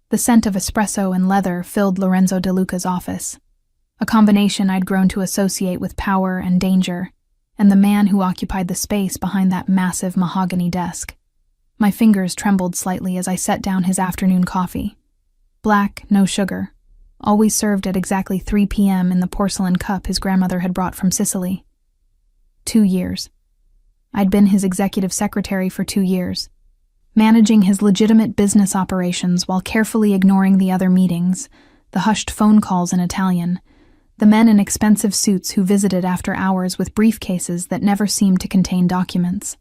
The scent of espresso and leather filled Lorenzo De Luca's office, a combination I'd grown to associate with power and danger, and the man who occupied the space behind that massive mahogany desk. My fingers trembled slightly as I set down his afternoon coffee. Black, no sugar, always served at exactly 3 p.m. in the porcelain cup his grandmother had brought from Sicily. 2 years. I'd been his executive secretary for 2 years, managing his legitimate business operations while carefully ignoring the other meetings, the hushed phone calls in Italian, the men in expensive suits who visited after hours with briefcases that never seemed to contain documents.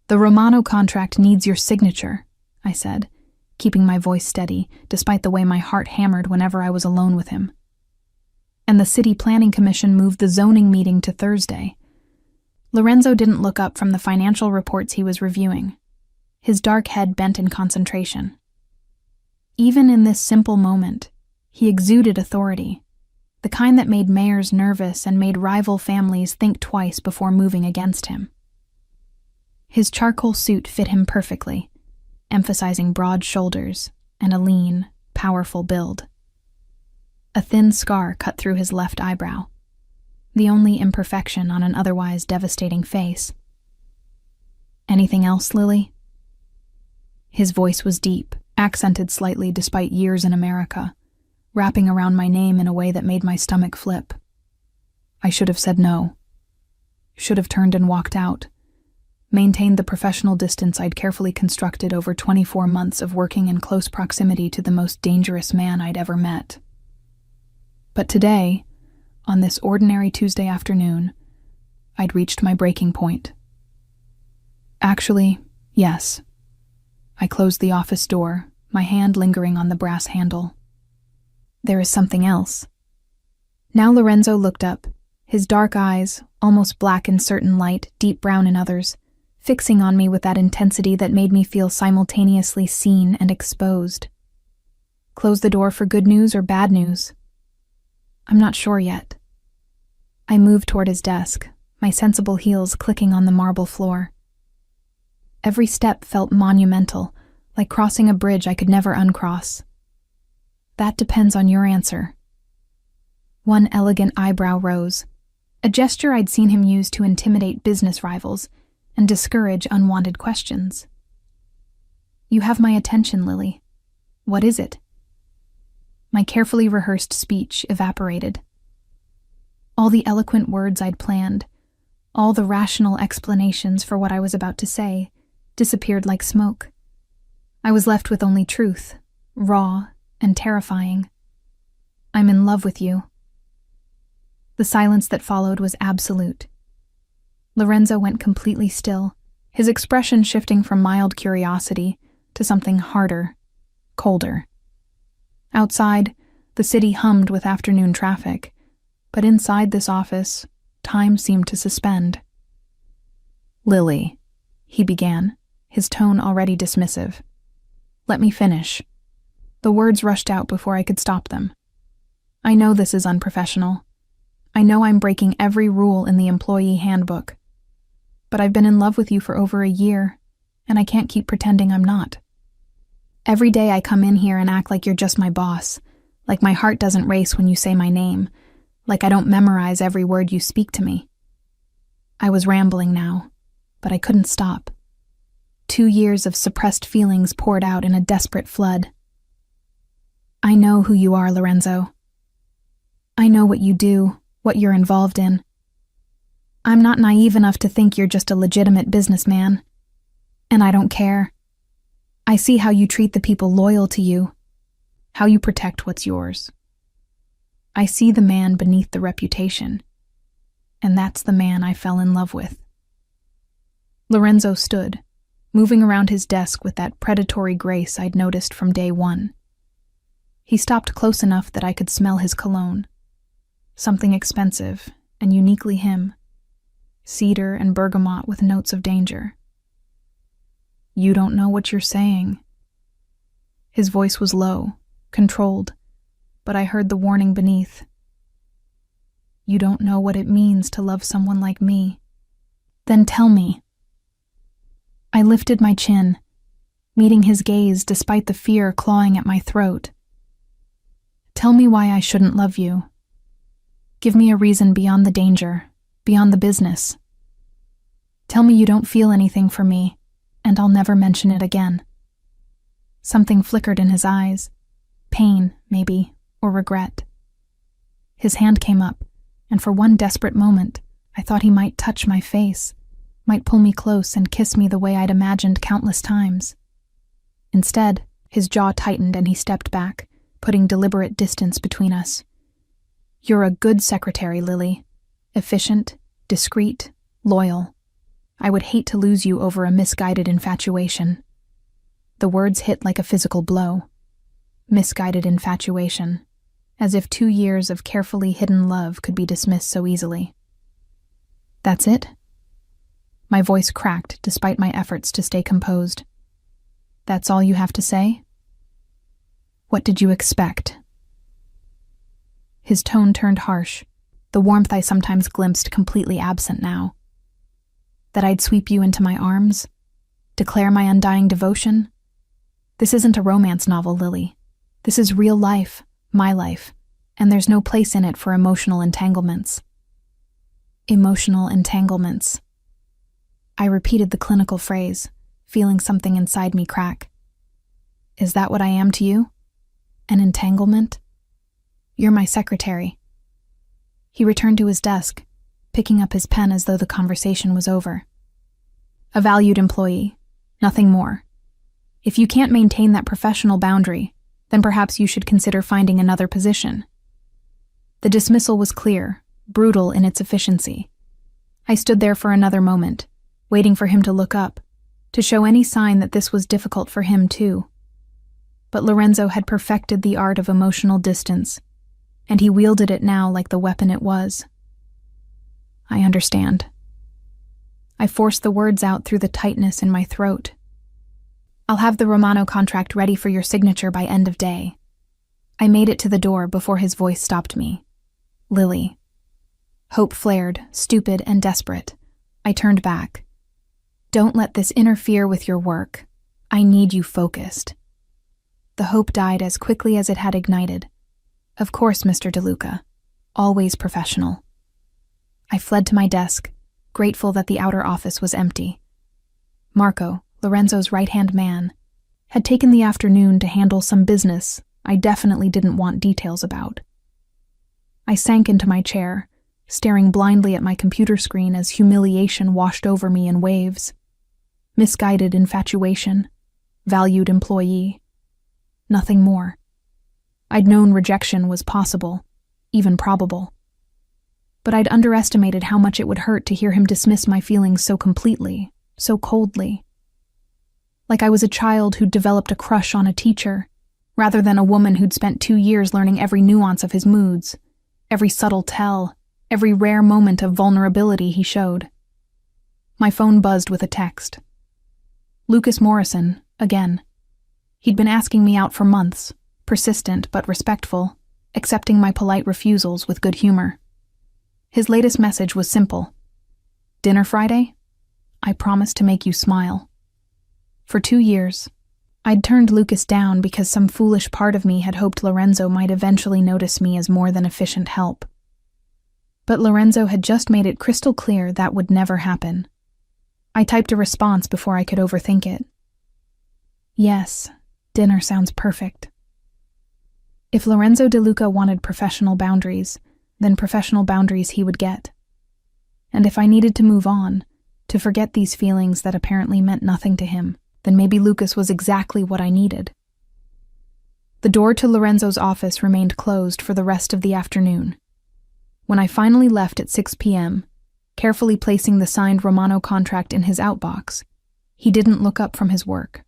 "The Romano contract needs your signature," I said, keeping my voice steady, despite the way my heart hammered whenever I was alone with him. "And the City Planning Commission moved the zoning meeting to Thursday." Lorenzo didn't look up from the financial reports he was reviewing, his dark head bent in concentration. Even in this simple moment, he exuded authority, the kind that made mayors nervous and made rival families think twice before moving against him. His charcoal suit fit him perfectly, emphasizing broad shoulders and a lean, powerful build. A thin scar cut through his left eyebrow, the only imperfection on an otherwise devastating face. "Anything else, Lily?" His voice was deep, accented slightly despite years in America, wrapping around my name in a way that made my stomach flip. I should have said no. Should have turned and walked out, maintained the professional distance I'd carefully constructed over 24 months of working in close proximity to the most dangerous man I'd ever met. But today, on this ordinary Tuesday afternoon, I'd reached my breaking point. Actually, yes. I closed the office door, my hand lingering on the brass handle. There is something else. Now Lorenzo looked up, his dark eyes, almost black in certain light, deep brown in others, fixing on me with that intensity that made me feel simultaneously seen and exposed. Close the door for good news or bad news? I'm not sure yet. I moved toward his desk, my sensible heels clicking on the marble floor. Every step felt monumental, like crossing a bridge I could never uncross. That depends on your answer. One elegant eyebrow rose, a gesture I'd seen him use to intimidate business rivals and discourage unwanted questions. You have my attention, Lily. What is it? My carefully rehearsed speech evaporated. All the eloquent words I'd planned, all the rational explanations for what I was about to say, disappeared like smoke. I was left with only truth, raw and terrifying. I'm in love with you. The silence that followed was absolute. Lorenzo went completely still, his expression shifting from mild curiosity to something harder, colder. Outside, the city hummed with afternoon traffic, but inside this office, time seemed to suspend. "Lily," he began, his tone already dismissive. "Let me finish." The words rushed out before I could stop them. I know this is unprofessional. I know I'm breaking every rule in the employee handbook. But I've been in love with you for over a year, and I can't keep pretending I'm not. Every day I come in here and act like you're just my boss, like my heart doesn't race when you say my name, like I don't memorize every word you speak to me. I was rambling now, but I couldn't stop. 2 years of suppressed feelings poured out in a desperate flood. I know who you are, Lorenzo. I know what you do, what you're involved in. I'm not naive enough to think you're just a legitimate businessman. And I don't care. I see how you treat the people loyal to you, how you protect what's yours. I see the man beneath the reputation, and that's the man I fell in love with. Lorenzo stood, moving around his desk with that predatory grace I'd noticed from day one. He stopped close enough that I could smell his cologne, something expensive and uniquely him. Cedar and bergamot with notes of danger. "You don't know what you're saying." His voice was low, controlled, but I heard the warning beneath. "You don't know what it means to love someone like me. Then tell me." I lifted my chin, meeting his gaze despite the fear clawing at my throat. Tell me why I shouldn't love you. Give me a reason beyond the danger, beyond the business. Tell me you don't feel anything for me, and I'll never mention it again. Something flickered in his eyes. Pain, maybe, or regret. His hand came up, and for one desperate moment, I thought he might touch my face, might pull me close and kiss me the way I'd imagined countless times. Instead, his jaw tightened and he stepped back, putting deliberate distance between us. You're a good secretary, Lily. Efficient, discreet, loyal. I would hate to lose you over a misguided infatuation. The words hit like a physical blow. Misguided infatuation. As if 2 years of carefully hidden love could be dismissed so easily. That's it? My voice cracked despite my efforts to stay composed. That's all you have to say? What did you expect? His tone turned harsh, the warmth I sometimes glimpsed completely absent now. That I'd sweep you into my arms? Declare my undying devotion? This isn't a romance novel, Lily. This is real life, my life, and there's no place in it for emotional entanglements. Emotional entanglements. I repeated the clinical phrase, feeling something inside me crack. Is that what I am to you? An entanglement? You're my secretary. He returned to his desk, picking up his pen as though the conversation was over. A valued employee, nothing more. If you can't maintain that professional boundary, then perhaps you should consider finding another position. The dismissal was clear, brutal in its efficiency. I stood there for another moment, waiting for him to look up, to show any sign that this was difficult for him too. But Lorenzo had perfected the art of emotional distance, and he wielded it now like the weapon it was. I understand. I forced the words out through the tightness in my throat. I'll have the Romano contract ready for your signature by end of day. I made it to the door before his voice stopped me. Lily. Hope flared, stupid and desperate. I turned back. Don't let this interfere with your work. I need you focused. The hope died as quickly as it had ignited. Of course, Mr. DeLuca. Always professional. I fled to my desk, grateful that the outer office was empty. Marco, Lorenzo's right-hand man, had taken the afternoon to handle some business I definitely didn't want details about. I sank into my chair, staring blindly at my computer screen as humiliation washed over me in waves. Misguided infatuation, valued employee, nothing more. I'd known rejection was possible, even probable. But I'd underestimated how much it would hurt to hear him dismiss my feelings so completely, so coldly. Like I was a child who'd developed a crush on a teacher, rather than a woman who'd spent 2 years learning every nuance of his moods, every subtle tell, every rare moment of vulnerability he showed. My phone buzzed with a text. Lucas Morrison, again. He'd been asking me out for months, persistent but respectful, accepting my polite refusals with good humor. His latest message was simple. Dinner Friday? I promise to make you smile. For 2 years, I'd turned Lucas down because some foolish part of me had hoped Lorenzo might eventually notice me as more than efficient help. But Lorenzo had just made it crystal clear that would never happen. I typed a response before I could overthink it. Yes, dinner sounds perfect. If Lorenzo DeLuca wanted professional boundaries, then professional boundaries he would get. And if I needed to move on, to forget these feelings that apparently meant nothing to him, then maybe Lucas was exactly what I needed. The door to Lorenzo's office remained closed for the rest of the afternoon. When I finally left at 6 p.m., carefully placing the signed Romano contract in his outbox, he didn't look up from his work.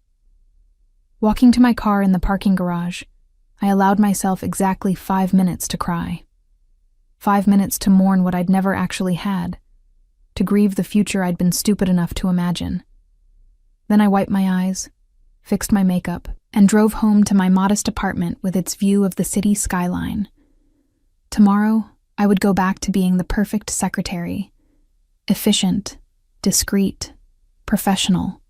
Walking to my car in the parking garage, I allowed myself exactly 5 minutes to cry. 5 minutes to mourn what I'd never actually had, to grieve the future I'd been stupid enough to imagine. Then I wiped my eyes, fixed my makeup, and drove home to my modest apartment with its view of the city skyline. Tomorrow, I would go back to being the perfect secretary. Efficient, discreet, professional.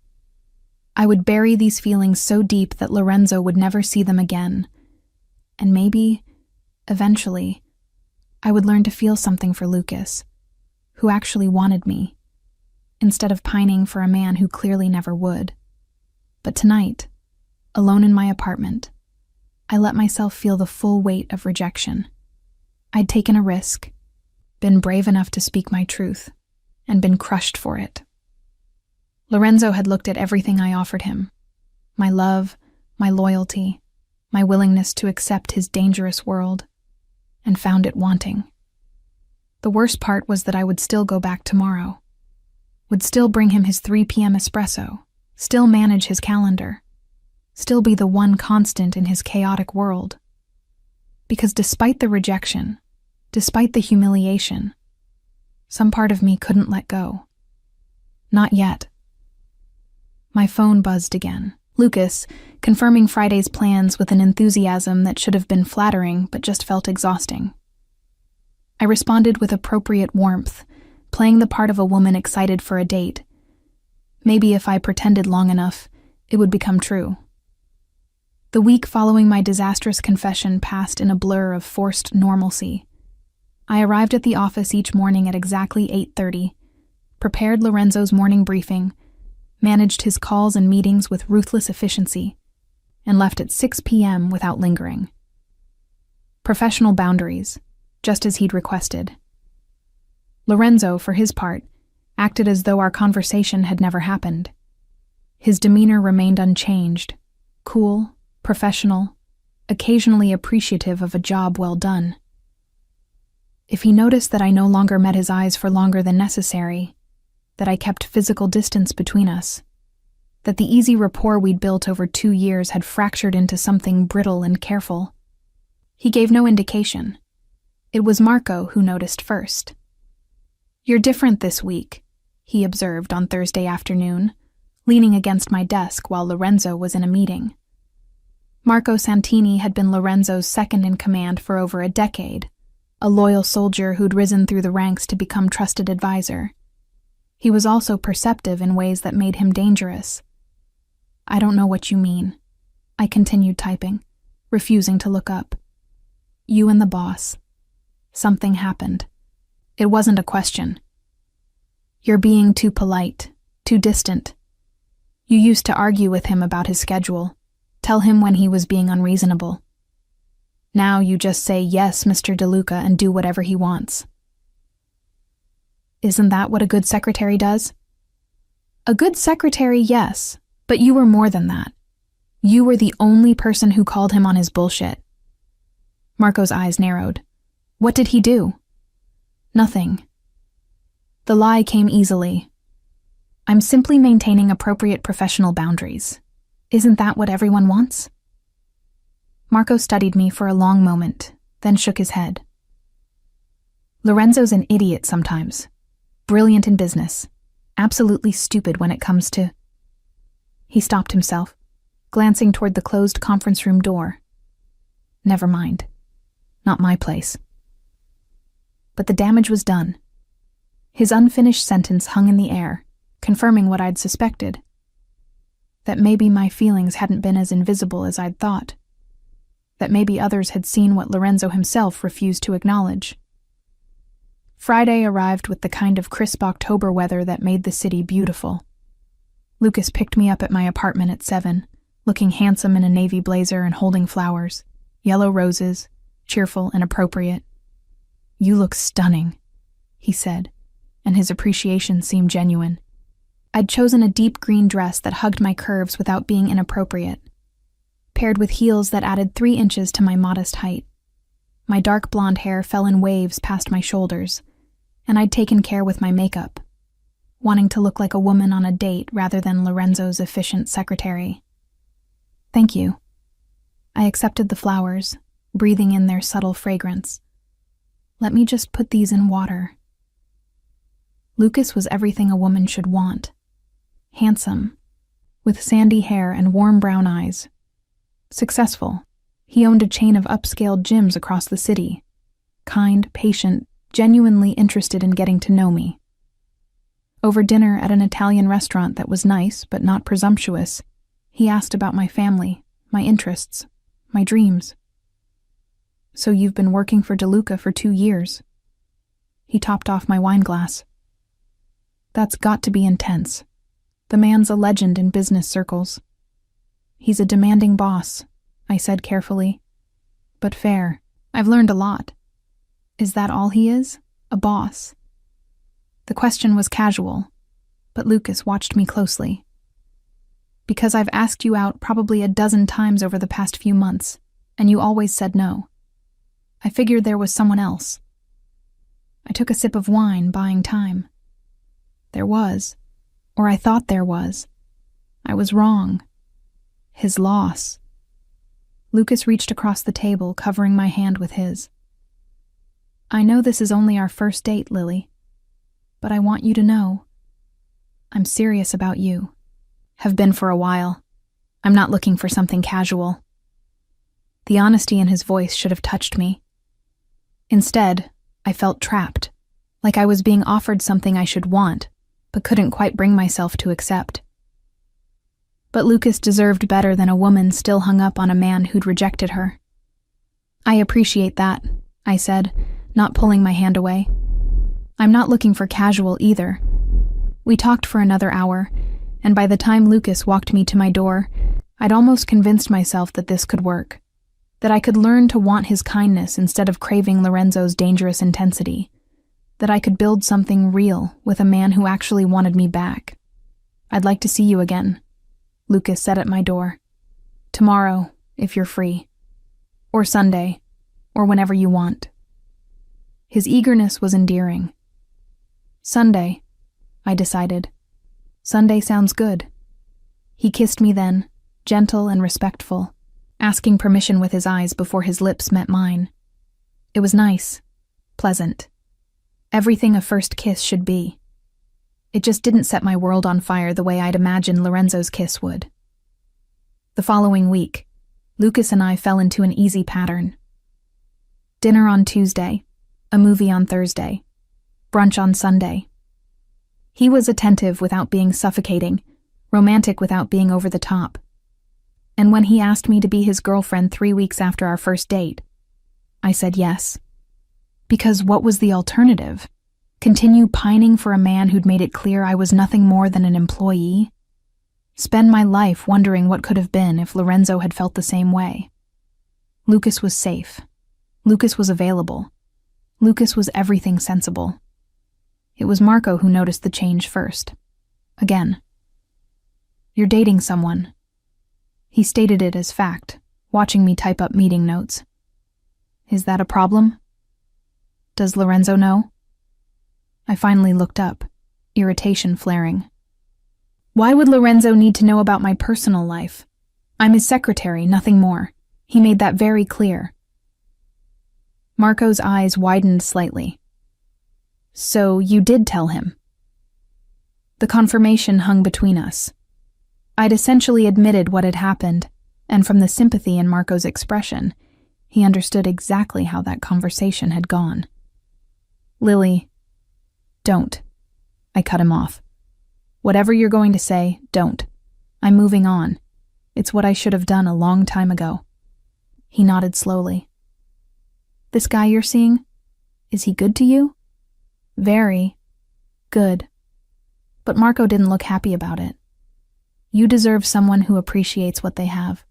I would bury these feelings so deep that Lorenzo would never see them again. And maybe, eventually, I would learn to feel something for Lucas, who actually wanted me, instead of pining for a man who clearly never would. But tonight, alone in my apartment, I let myself feel the full weight of rejection. I'd taken a risk, been brave enough to speak my truth, and been crushed for it. Lorenzo had looked at everything I offered him, my love, my loyalty, my willingness to accept his dangerous world, and found it wanting. The worst part was that I would still go back tomorrow, would still bring him his 3 p.m. espresso, still manage his calendar, still be the one constant in his chaotic world. Because despite the rejection, despite the humiliation, some part of me couldn't let go. Not yet. My phone buzzed again. Lucas, confirming Friday's plans with an enthusiasm that should have been flattering but just felt exhausting. I responded with appropriate warmth, playing the part of a woman excited for a date. Maybe if I pretended long enough, it would become true. The week following my disastrous confession passed in a blur of forced normalcy. I arrived at the office each morning at exactly 8:30, prepared Lorenzo's morning briefing, managed his calls and meetings with ruthless efficiency, and left at 6 p.m. without lingering. Professional boundaries, just as he'd requested. Lorenzo, for his part, acted as though our conversation had never happened. His demeanor remained unchanged, cool, professional, occasionally appreciative of a job well done. If he noticed that I no longer met his eyes for longer than necessary, that I kept physical distance between us, that the easy rapport we'd built over 2 years had fractured into something brittle and careful, he gave no indication. It was Marco who noticed first. "You're different this week," he observed on Thursday afternoon, leaning against my desk while Lorenzo was in a meeting. Marco Santini had been Lorenzo's second-in-command for over a decade, a loyal soldier who'd risen through the ranks to become trusted advisor. He was also perceptive in ways that made him dangerous. "I don't know what you mean," I continued typing, refusing to look up. "You and the boss. Something happened. It wasn't a question. You're being too polite, too distant. You used to argue with him about his schedule, tell him when he was being unreasonable. Now you just say yes, Mr. DeLuca, and do whatever he wants. Isn't that what a good secretary does?" "A good secretary, yes, but you were more than that. You were the only person who called him on his bullshit." Marco's eyes narrowed. "What did he do?" "Nothing." The lie came easily. "I'm simply maintaining appropriate professional boundaries. Isn't that what everyone wants?" Marco studied me for a long moment, then shook his head. "Lorenzo's an idiot sometimes. Brilliant in business. Absolutely stupid when it comes to—" He stopped himself, glancing toward the closed conference room door. "Never mind. Not my place." But the damage was done. His unfinished sentence hung in the air, confirming what I'd suspected. That maybe my feelings hadn't been as invisible as I'd thought. That maybe others had seen what Lorenzo himself refused to acknowledge. Friday arrived with the kind of crisp October weather that made the city beautiful. Lucas picked me up at my apartment at 7, looking handsome in a navy blazer and holding flowers, yellow roses, cheerful and appropriate. "You look stunning," he said, and his appreciation seemed genuine. I'd chosen a deep green dress that hugged my curves without being inappropriate, paired with heels that added 3 inches to my modest height. My dark blonde hair fell in waves past my shoulders, and I'd taken care with my makeup, wanting to look like a woman on a date rather than Lorenzo's efficient secretary. "Thank you." I accepted the flowers, breathing in their subtle fragrance. "Let me just put these in water." Lucas was everything a woman should want. Handsome, with sandy hair and warm brown eyes. Successful. He owned a chain of upscale gyms across the city. Kind, patient, genuinely interested in getting to know me. Over dinner at an Italian restaurant that was nice but not presumptuous, he asked about my family, my interests, my dreams. "So you've been working for DeLuca for 2 years?" He topped off my wine glass. "That's got to be intense. The man's a legend in business circles." "He's a demanding boss," I said carefully. "But fair. I've learned a lot." "Is that all he is? A boss?" The question was casual, but Lucas watched me closely. "Because I've asked you out probably a dozen times over the past few months, and you always said no. I figured there was someone else." I took a sip of wine, buying time. There was, or I thought there was. I was wrong. His loss. Lucas reached across the table, covering my hand with his. "I know this is only our first date, Lily, but I want you to know. I'm serious about you. Have been for a while. I'm not looking for something casual." The honesty in his voice should have touched me. Instead, I felt trapped, like I was being offered something I should want, but couldn't quite bring myself to accept. But Lucas deserved better than a woman still hung up on a man who'd rejected her. "I appreciate that," I said, not pulling my hand away. "I'm not looking for casual either." We talked for another hour, and by the time Lucas walked me to my door, I'd almost convinced myself that this could work, that I could learn to want his kindness instead of craving Lorenzo's dangerous intensity, that I could build something real with a man who actually wanted me back. "I'd like to see you again," Lucas said at my door. "Tomorrow, if you're free. Or Sunday, or whenever you want." His eagerness was endearing. "Sunday," I decided. "Sunday sounds good." He kissed me then, gentle and respectful, asking permission with his eyes before his lips met mine. It was nice, pleasant. Everything a first kiss should be. It just didn't set my world on fire the way I'd imagined Lorenzo's kiss would. The following week, Lucas and I fell into an easy pattern. Dinner on Tuesday, a movie on Thursday, brunch on Sunday. He was attentive without being suffocating, romantic without being over the top. And when he asked me to be his girlfriend 3 weeks after our first date, I said yes. Because what was the alternative? Continue pining for a man who'd made it clear I was nothing more than an employee? Spend my life wondering what could have been if Lorenzo had felt the same way? Lucas was safe. Lucas was available. Lucas was everything sensible. It was Marco who noticed the change first. Again. "You're dating someone." He stated it as fact, watching me type up meeting notes. "Is that a problem? Does Lorenzo know?" I finally looked up, irritation flaring. "Why would Lorenzo need to know about my personal life? I'm his secretary, nothing more. He made that very clear." Marco's eyes widened slightly. "So you did tell him?" The confirmation hung between us. I'd essentially admitted what had happened, and from the sympathy in Marco's expression, he understood exactly how that conversation had gone. "Lily, don't." I cut him off. "Whatever you're going to say, don't. I'm moving on. It's what I should have done a long time ago." He nodded slowly. "This guy you're seeing, is he good to you?" "Very good." But Marco didn't look happy about it. "You deserve someone who appreciates what they have."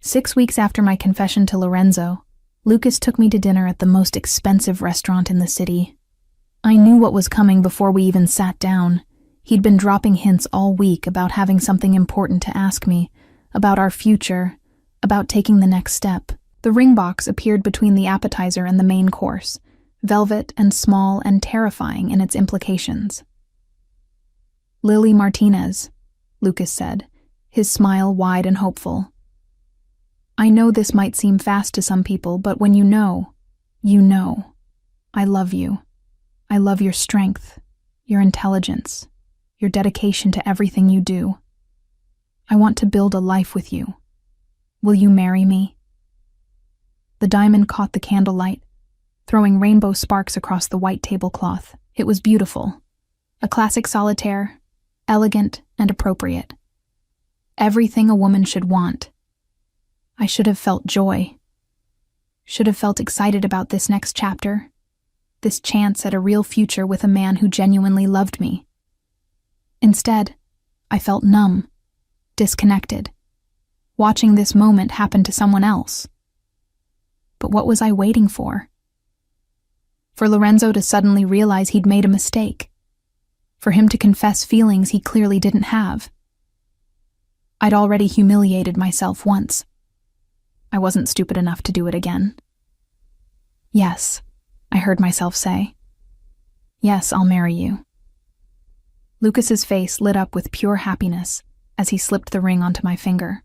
6 weeks after my confession to Lorenzo, Lucas took me to dinner at the most expensive restaurant in the city. I knew what was coming before we even sat down. He'd been dropping hints all week about having something important to ask me, about our future, about taking the next step. The ring box appeared between the appetizer and the main course, velvet and small and terrifying in its implications. "Lily Martinez," Lucas said, his smile wide and hopeful. "I know this might seem fast to some people, but when you know, you know. I love you. I love your strength, your intelligence, your dedication to everything you do. I want to build a life with you. Will you marry me?" The diamond caught the candlelight, throwing rainbow sparks across the white tablecloth. It was beautiful, A classic solitaire, elegant and appropriate. Everything a woman should want. I should have felt joy. Should have felt excited about this next chapter, this chance at a real future with a man who genuinely loved me. Instead, I felt numb, disconnected, watching this moment happen to someone else. But what was I waiting for? For Lorenzo to suddenly realize he'd made a mistake. For him to confess feelings he clearly didn't have. I'd already humiliated myself once. I wasn't stupid enough to do it again. Yes, I heard myself say. Yes, I'll marry you. Lucas's face lit up with pure happiness as he slipped the ring onto my finger.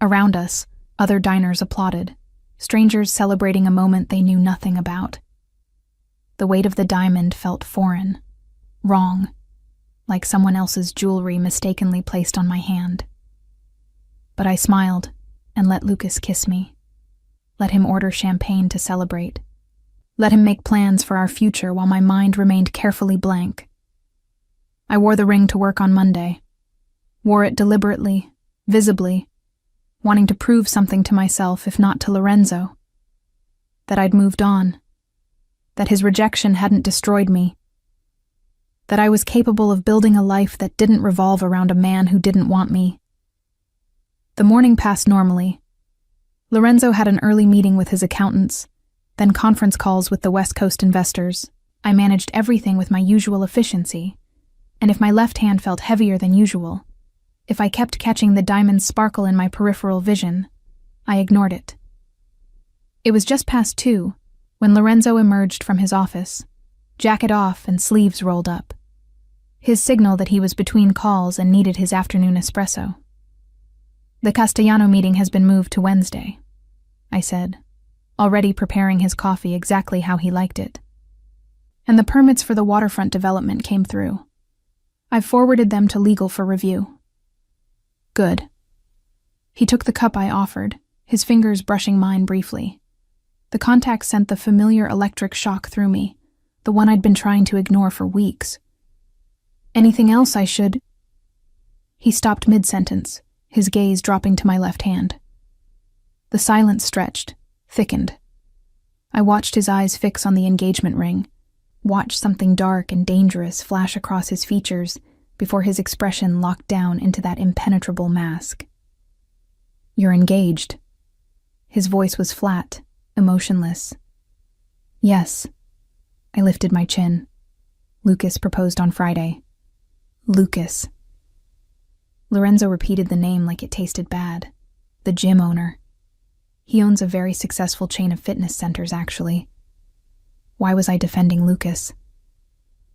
Around us, other diners applauded, strangers celebrating a moment they knew nothing about. The weight of the diamond felt foreign, wrong, like someone else's jewelry mistakenly placed on my hand. But I smiled and let Lucas kiss me. Let him order champagne to celebrate. Let him make plans for our future while my mind remained carefully blank. I wore the ring to work on Monday. Wore it deliberately, visibly, wanting to prove something to myself, if not to Lorenzo. That I'd moved on. That his rejection hadn't destroyed me. That I was capable of building a life that didn't revolve around a man who didn't want me. The morning passed normally. Lorenzo had an early meeting with his accountants, then conference calls with the West Coast investors. I managed everything with my usual efficiency, and if my left hand felt heavier than usual, if I kept catching the diamond's sparkle in my peripheral vision, I ignored it. It was just past 2 when Lorenzo emerged from his office, jacket off and sleeves rolled up. His signal that he was between calls and needed his afternoon espresso. The Castellano meeting has been moved to Wednesday, I said, already preparing his coffee exactly how he liked it. And the permits for the waterfront development came through. I've forwarded them to legal for review. Good. He took the cup I offered, his fingers brushing mine briefly. The contact sent the familiar electric shock through me, the one I'd been trying to ignore for weeks. Anything else I should... He stopped mid-sentence, his gaze dropping to my left hand. The silence stretched, thickened. I watched his eyes fix on the engagement ring, watched something dark and dangerous flash across his features before his expression locked down into that impenetrable mask. You're engaged. His voice was flat, emotionless. Yes. I lifted my chin. Lucas proposed on Friday. Lucas. Lorenzo repeated the name like it tasted bad. The gym owner. He owns a very successful chain of fitness centers, actually. Why was I defending Lucas?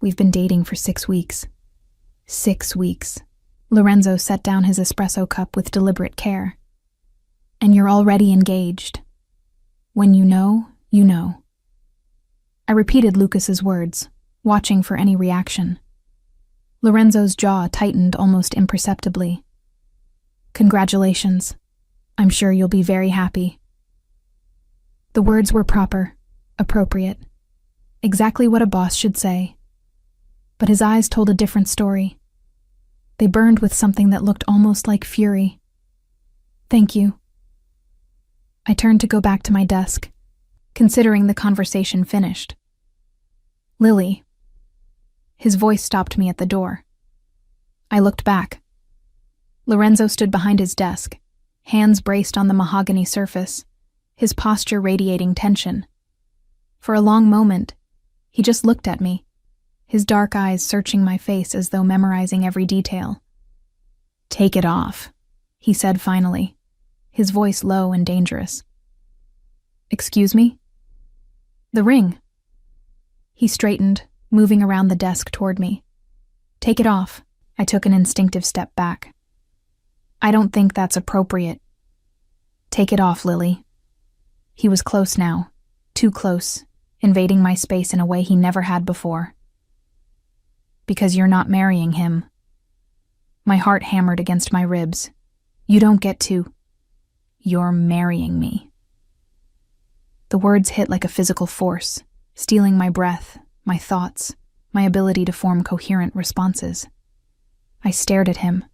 We've been dating for 6 weeks. 6 weeks. Lorenzo set down his espresso cup with deliberate care. And you're already engaged. When you know, you know. I repeated Lucas's words, watching for any reaction. Lorenzo's jaw tightened almost imperceptibly. Congratulations. I'm sure you'll be very happy. The words were proper, appropriate, exactly what a boss should say. But his eyes told a different story. They burned with something that looked almost like fury. Thank you. I turned to go back to my desk, considering the conversation finished. Lily. His voice stopped me at the door. I looked back. Lorenzo stood behind his desk, hands braced on the mahogany surface, his posture radiating tension. For a long moment, he just looked at me, his dark eyes searching my face as though memorizing every detail. Take it off, he said finally, his voice low and dangerous. Excuse me? The ring. He straightened, moving around the desk toward me. Take it off. I took an instinctive step back. I don't think that's appropriate. Take it off, Lily. He was close now, too close, invading my space in a way he never had before. Because you're not marrying him. My heart hammered against my ribs. You don't get to. You're marrying me. The words hit like a physical force, stealing my breath, my thoughts, my ability to form coherent responses. I stared at him,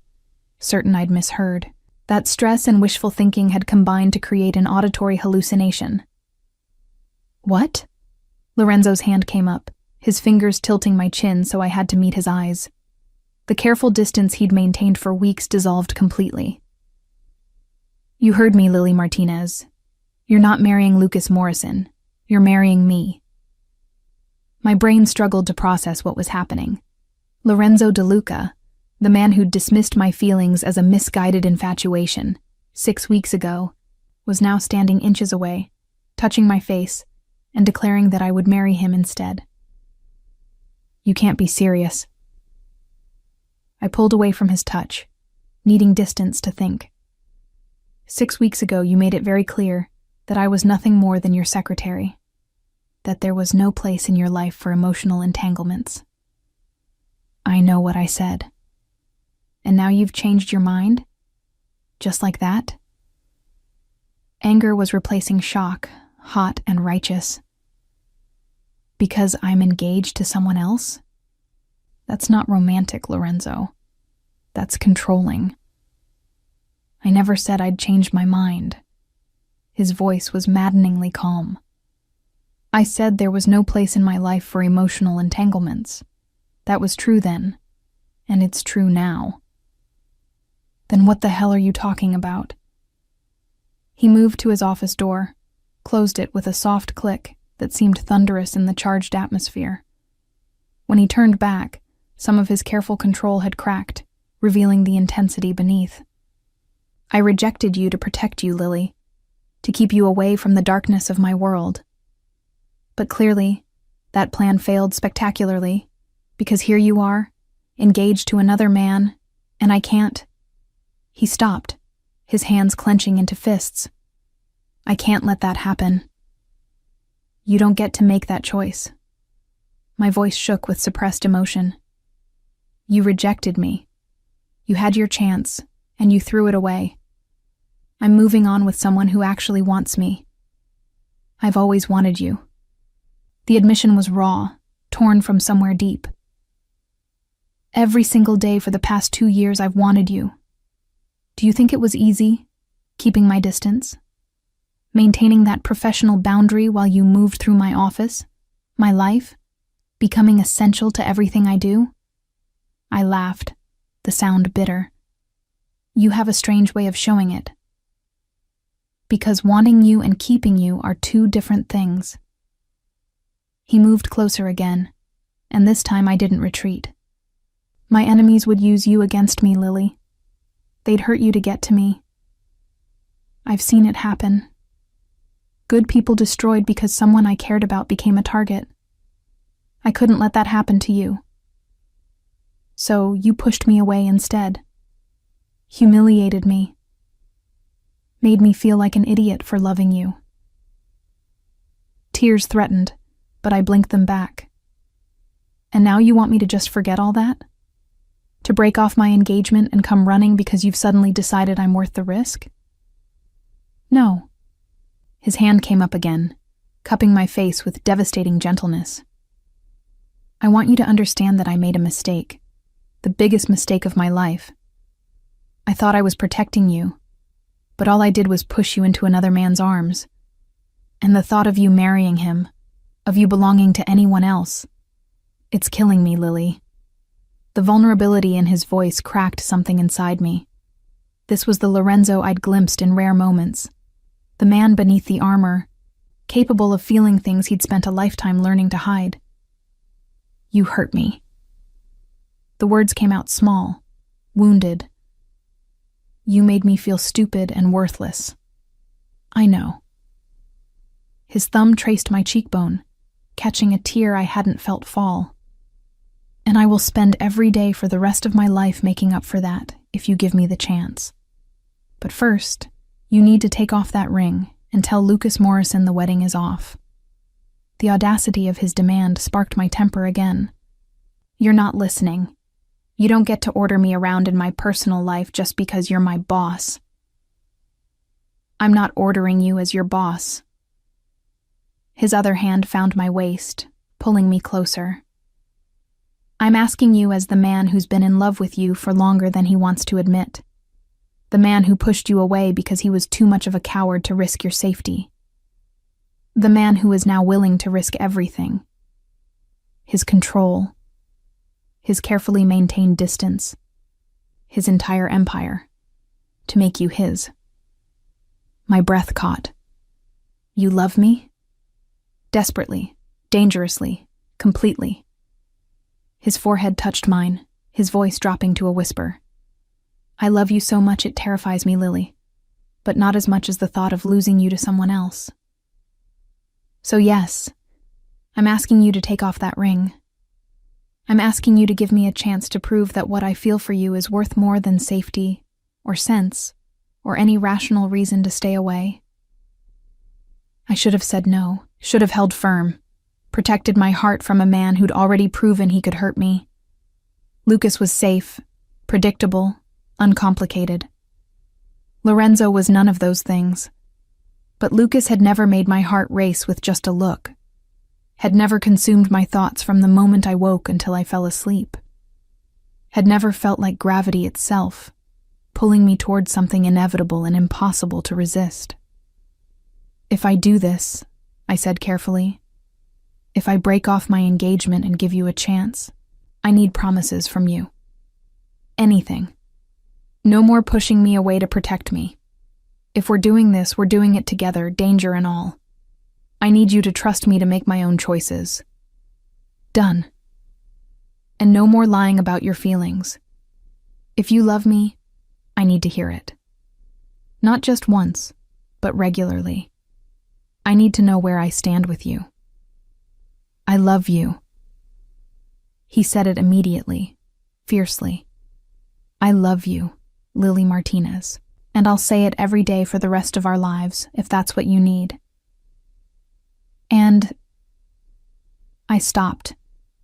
certain I'd misheard. That stress and wishful thinking had combined to create an auditory hallucination. What? Lorenzo's hand came up, his fingers tilting my chin so I had to meet his eyes. The careful distance he'd maintained for weeks dissolved completely. You heard me, Lily Martinez. You're not marrying Lucas Morrison. You're marrying me. My brain struggled to process what was happening. Lorenzo DeLuca, the man who'd dismissed my feelings as a misguided infatuation 6 weeks ago, was now standing inches away, touching my face, and declaring that I would marry him instead. You can't be serious. I pulled away from his touch, needing distance to think. 6 weeks ago, you made it very clear that I was nothing more than your secretary, that there was no place in your life for emotional entanglements. I know what I said. And now you've changed your mind? Just like that? Anger was replacing shock, hot and righteous. Because I'm engaged to someone else? That's not romantic, Lorenzo. That's controlling. I never said I'd change my mind. His voice was maddeningly calm. I said there was no place in my life for emotional entanglements. That was true then, and it's true now. Then what the hell are you talking about? He moved to his office door, closed it with a soft click that seemed thunderous in the charged atmosphere. When he turned back, some of his careful control had cracked, revealing the intensity beneath. I rejected you to protect you, Lily, to keep you away from the darkness of my world. But clearly, that plan failed spectacularly, because here you are, engaged to another man, and I can't. He stopped, his hands clenching into fists. I can't let that happen. You don't get to make that choice. My voice shook with suppressed emotion. You rejected me. You had your chance, and you threw it away. I'm moving on with someone who actually wants me. I've always wanted you. The admission was raw, torn from somewhere deep. Every single day for the past 2 years I've wanted you. Do you think it was easy, keeping my distance? Maintaining that professional boundary while you moved through my office, my life, becoming essential to everything I do? I laughed, the sound bitter. You have a strange way of showing it. Because wanting you and keeping you are two different things. He moved closer again, and this time I didn't retreat. My enemies would use you against me, Lily. They'd hurt you to get to me. I've seen it happen. Good people destroyed because someone I cared about became a target. I couldn't let that happen to you. So you pushed me away instead. Humiliated me. Made me feel like an idiot for loving you. Tears threatened, but I blinked them back. And now you want me to just forget all that? To break off my engagement and come running because you've suddenly decided I'm worth the risk? No. His hand came up again, cupping my face with devastating gentleness. I want you to understand that I made a mistake, the biggest mistake of my life. I thought I was protecting you, but all I did was push you into another man's arms. And the thought of you marrying him, of you belonging to anyone else, it's killing me, Lily. The vulnerability in his voice cracked something inside me. This was the Lorenzo I'd glimpsed in rare moments. The man beneath the armor, capable of feeling things he'd spent a lifetime learning to hide. You hurt me. The words came out small, wounded. You made me feel stupid and worthless. I know. His thumb traced my cheekbone, catching a tear I hadn't felt fall. And I will spend every day for the rest of my life making up for that, if you give me the chance. But first, you need to take off that ring and tell Lucas Morrison the wedding is off. The audacity of his demand sparked my temper again. You're not listening. You don't get to order me around in my personal life just because you're my boss. I'm not ordering you as your boss. His other hand found my waist, pulling me closer. I'm asking you as the man who's been in love with you for longer than he wants to admit. The man who pushed you away because he was too much of a coward to risk your safety. The man who is now willing to risk everything. His control. His carefully maintained distance. His entire empire. To make you his. My breath caught. You love me? Desperately, dangerously, completely. His forehead touched mine, his voice dropping to a whisper. I love you so much it terrifies me, Lily, but not as much as the thought of losing you to someone else. So yes, I'm asking you to take off that ring. I'm asking you to give me a chance to prove that what I feel for you is worth more than safety, or sense, or any rational reason to stay away. I should have said no, should have held firm, protected my heart from a man who'd already proven he could hurt me. Lucas was safe, predictable, uncomplicated. Lorenzo was none of those things. But Lucas had never made my heart race with just a look, had never consumed my thoughts from the moment I woke until I fell asleep, had never felt like gravity itself, pulling me towards something inevitable and impossible to resist. If I do this, I said carefully, if I break off my engagement and give you a chance, I need promises from you. Anything. No more pushing me away to protect me. If we're doing this, we're doing it together, danger and all. I need you to trust me to make my own choices. Done. And no more lying about your feelings. If you love me, I need to hear it. Not just once, but regularly. I need to know where I stand with you. I love you. He said it immediately, fiercely. I love you, Lily Martinez. And I'll say it every day for the rest of our lives, if that's what you need. And I stopped,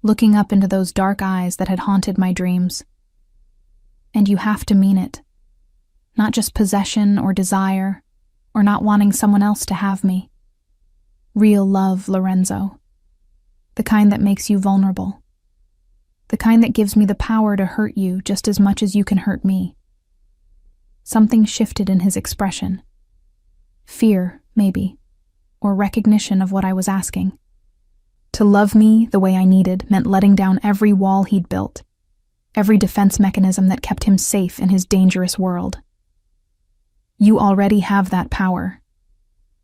looking up into those dark eyes that had haunted my dreams. And you have to mean it. Not just possession or desire, or not wanting someone else to have me. Real love, Lorenzo. The kind that makes you vulnerable. The kind that gives me the power to hurt you just as much as you can hurt me. Something shifted in his expression. Fear, maybe, or recognition of what I was asking. To love me the way I needed meant letting down every wall he'd built, every defense mechanism that kept him safe in his dangerous world. You already have that power.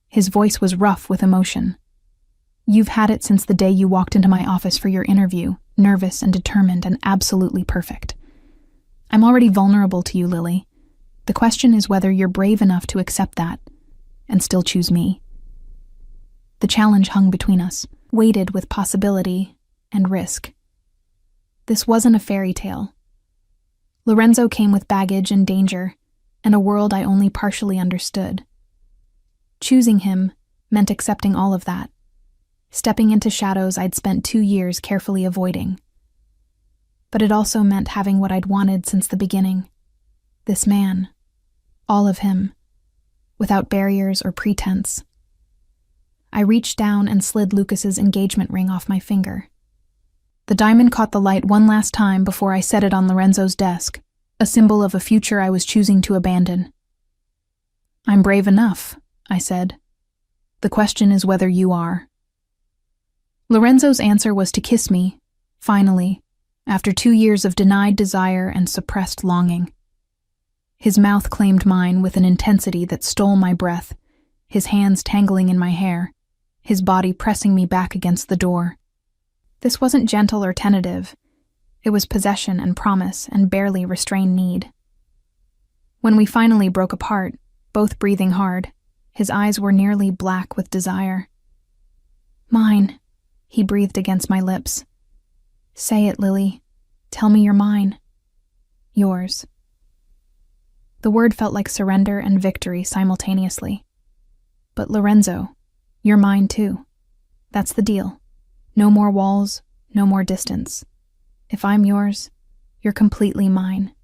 His voice was rough with emotion. You've had it since the day you walked into my office for your interview, nervous and determined and absolutely perfect. I'm already vulnerable to you, Lily. The question is whether you're brave enough to accept that and still choose me. The challenge hung between us, weighted with possibility and risk. This wasn't a fairy tale. Lorenzo came with baggage and danger, and a world I only partially understood. Choosing him meant accepting all of that, stepping into shadows I'd spent 2 years carefully avoiding. But it also meant having what I'd wanted since the beginning. This man. All of him, without barriers or pretense. I reached down and slid Lucas's engagement ring off my finger. The diamond caught the light one last time before I set it on Lorenzo's desk, a symbol of a future I was choosing to abandon. I'm brave enough, I said. The question is whether you are. Lorenzo's answer was to kiss me, finally, after 2 years of denied desire and suppressed longing. His mouth claimed mine with an intensity that stole my breath, his hands tangling in my hair, his body pressing me back against the door. This wasn't gentle or tentative. It was possession and promise and barely restrained need. When we finally broke apart, both breathing hard, his eyes were nearly black with desire. Mine, he breathed against my lips. Say it, Lily. Tell me you're mine. Yours. The word felt like surrender and victory simultaneously. But Lorenzo, you're mine too. That's the deal. No more walls, no more distance. If I'm yours, you're completely mine.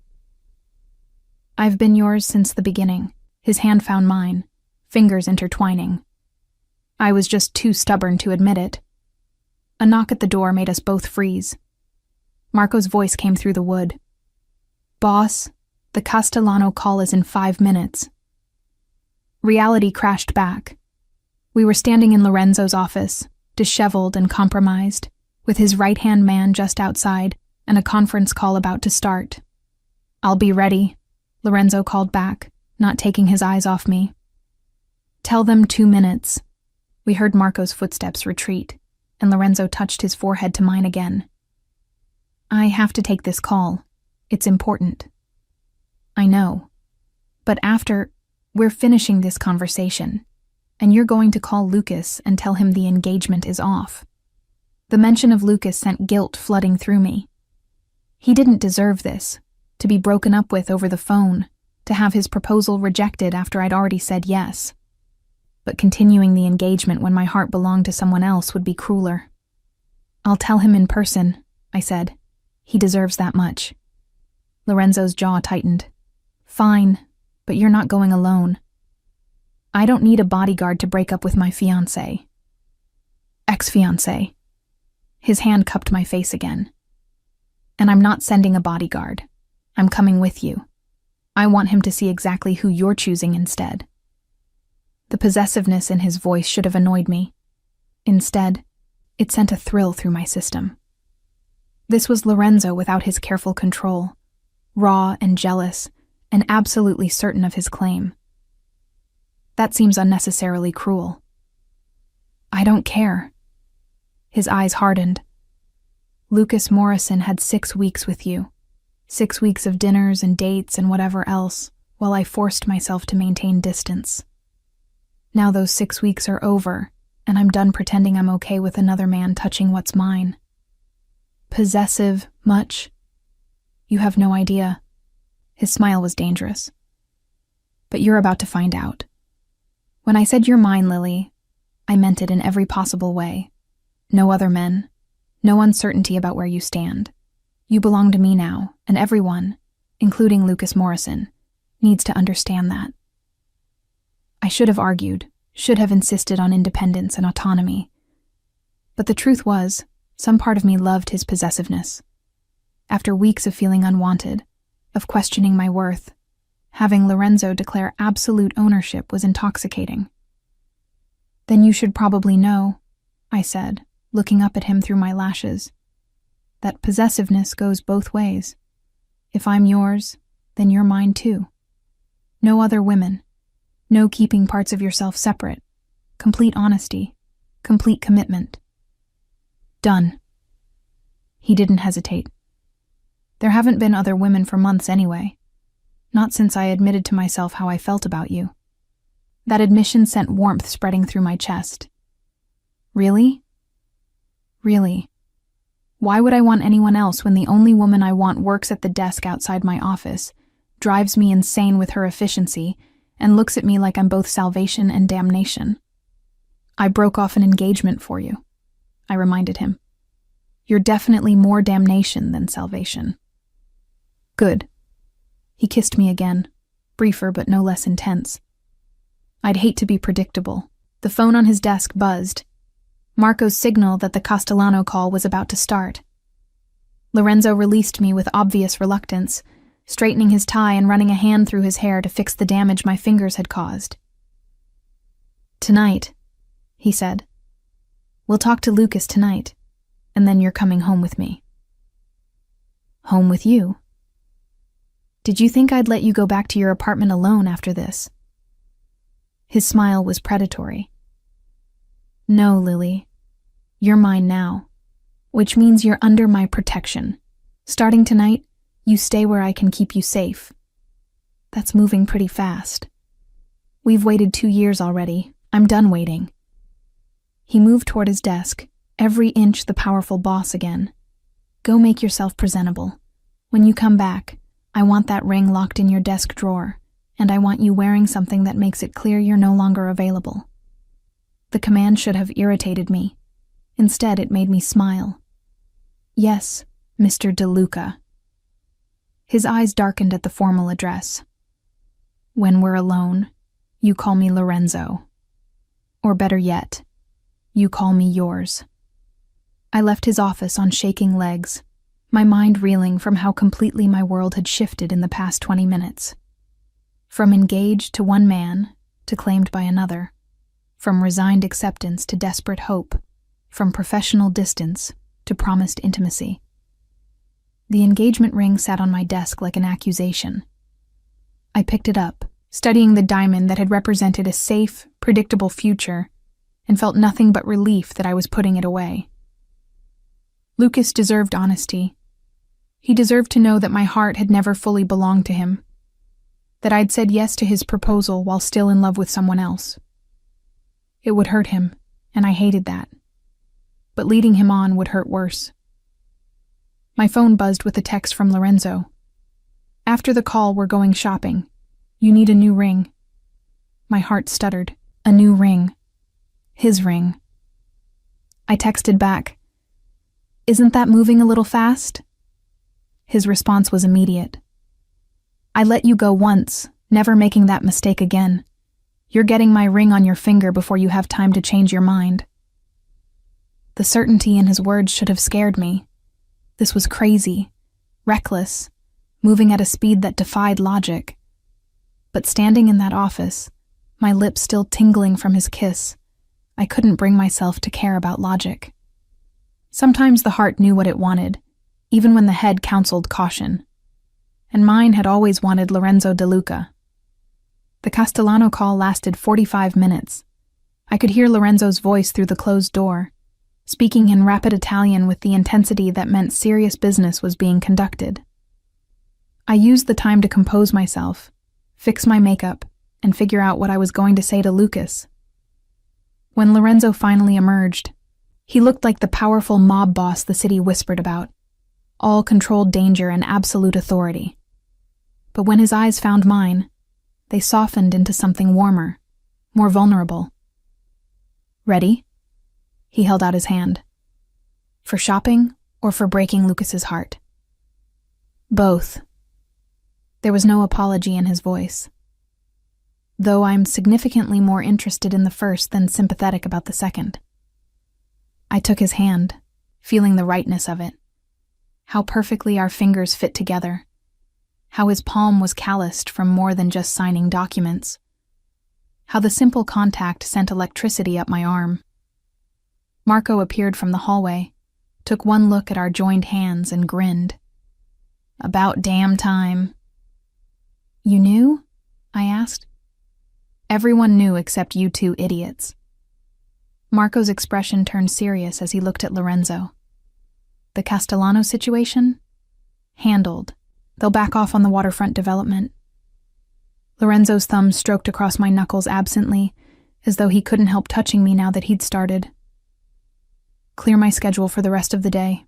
I've been yours since the beginning. His hand found mine, fingers intertwining. I was just too stubborn to admit it. A knock at the door made us both freeze. Marco's voice came through the wood. "Boss, the Castellano call is in 5 minutes." Reality crashed back. We were standing in Lorenzo's office, disheveled and compromised, with his right-hand man just outside and a conference call about to start. "I'll be ready," Lorenzo called back, not taking his eyes off me. "Tell them 2 minutes." We heard Marco's footsteps retreat, and Lorenzo touched his forehead to mine again. "I have to take this call. It's important." "I know. But after, we're finishing this conversation, and you're going to call Lucas and tell him the engagement is off." The mention of Lucas sent guilt flooding through me. He didn't deserve this, to be broken up with over the phone, to have his proposal rejected after I'd already said yes. But continuing the engagement when my heart belonged to someone else would be crueler. "I'll tell him in person," I said. "He deserves that much." Lorenzo's jaw tightened. "Fine, but you're not going alone." "I don't need a bodyguard to break up with my fiancé." Ex-fiancé. His hand cupped my face again. "And I'm not sending a bodyguard. I'm coming with you. I want him to see exactly who you're choosing instead." The possessiveness in his voice should have annoyed me. Instead, it sent a thrill through my system. This was Lorenzo without his careful control, raw and jealous, and absolutely certain of his claim. That seems unnecessarily cruel. "I don't care." His eyes hardened. "Lucas Morrison had 6 weeks with you. 6 weeks of dinners and dates and whatever else, while I forced myself to maintain distance. Now those 6 weeks are over, and I'm done pretending I'm okay with another man touching what's mine." "Possessive, much? You have no idea." His smile was dangerous. "But you're about to find out. When I said you're mine, Lily, I meant it in every possible way. No other men, no uncertainty about where you stand. You belong to me now, and everyone, including Lucas Morrison, needs to understand that." I should have argued, should have insisted on independence and autonomy. But the truth was, some part of me loved his possessiveness. After weeks of feeling unwanted, of questioning my worth, having Lorenzo declare absolute ownership was intoxicating. "Then you should probably know," I said, looking up at him through my lashes, "that possessiveness goes both ways. If I'm yours, then you're mine too. No other women. No keeping parts of yourself separate. Complete honesty. Complete commitment." "Done." He didn't hesitate. "There haven't been other women for months anyway. Not since I admitted to myself how I felt about you." That admission sent warmth spreading through my chest. "Really?" "Really. Why would I want anyone else when the only woman I want works at the desk outside my office, drives me insane with her efficiency, and looks at me like I'm both salvation and damnation?" "I broke off an engagement for you," I reminded him. "You're definitely more damnation than salvation." "Good." He kissed me again, briefer but no less intense. I'd hate to be predictable. The phone on his desk buzzed. Marco's signal that the Castellano call was about to start. Lorenzo released me with obvious reluctance, straightening his tie and running a hand through his hair to fix the damage my fingers had caused. "Tonight," he said. "We'll talk to Lucas tonight, and then you're coming home with me." "Home with you?" "Did you think I'd let you go back to your apartment alone after this?" His smile was predatory. "No, Lily. You're mine now, which means you're under my protection. Starting tonight, you stay where I can keep you safe." That's moving pretty fast. We've waited 2 years already. I'm done waiting. He moved toward his desk, every inch the powerful boss again. "Go make yourself presentable. When you come back, I want that ring locked in your desk drawer, and I want you wearing something that makes it clear you're no longer available." The command should have irritated me. Instead, it made me smile. "Yes, Mr. DeLuca." His eyes darkened at the formal address. "When we're alone, you call me Lorenzo. Or better yet, you call me yours." I left his office on shaking legs, my mind reeling from how completely my world had shifted in the past 20 minutes. From engaged to one man, to claimed by another. From resigned acceptance to desperate hope. From professional distance to promised intimacy. The engagement ring sat on my desk like an accusation. I picked it up, studying the diamond that had represented a safe, predictable future, and felt nothing but relief that I was putting it away. Lucas deserved honesty. He deserved to know that my heart had never fully belonged to him, that I'd said yes to his proposal while still in love with someone else. It would hurt him, and I hated that. But leading him on would hurt worse. My phone buzzed with a text from Lorenzo. "After the call, we're going shopping. You need a new ring." My heart stuttered. A new ring. His ring. I texted back, "Isn't that moving a little fast?" His response was immediate. "I let you go once, never making that mistake again. You're getting my ring on your finger before you have time to change your mind." The certainty in his words should have scared me. This was crazy, reckless, moving at a speed that defied logic. But standing in that office, my lips still tingling from his kiss, I couldn't bring myself to care about logic. Sometimes the heart knew what it wanted, even when the head counseled caution. And mine had always wanted Lorenzo De Luca. The Castellano call lasted 45 minutes. I could hear Lorenzo's voice through the closed door, speaking in rapid Italian with the intensity that meant serious business was being conducted. I used the time to compose myself, fix my makeup, and figure out what I was going to say to Lucas. When Lorenzo finally emerged, he looked like the powerful mob boss the city whispered about, all controlled danger and absolute authority. But when his eyes found mine, they softened into something warmer, more vulnerable. "Ready?" He held out his hand. "For shopping or for breaking Lucas's heart?" "Both." There was no apology in his voice. Though I'm significantly more interested in the first than sympathetic about the second. I took his hand, feeling the rightness of it. How perfectly our fingers fit together. How his palm was calloused from more than just signing documents. How the simple contact sent electricity up my arm. Marco appeared from the hallway, took one look at our joined hands and grinned. "About damn time." "You knew?" I asked. "Everyone knew except you two idiots." Marco's expression turned serious as he looked at Lorenzo. "The Castellano situation? Handled. They'll back off on the waterfront development." Lorenzo's thumb stroked across my knuckles absently, as though he couldn't help touching me now that he'd started. "Clear my schedule for the rest of the day."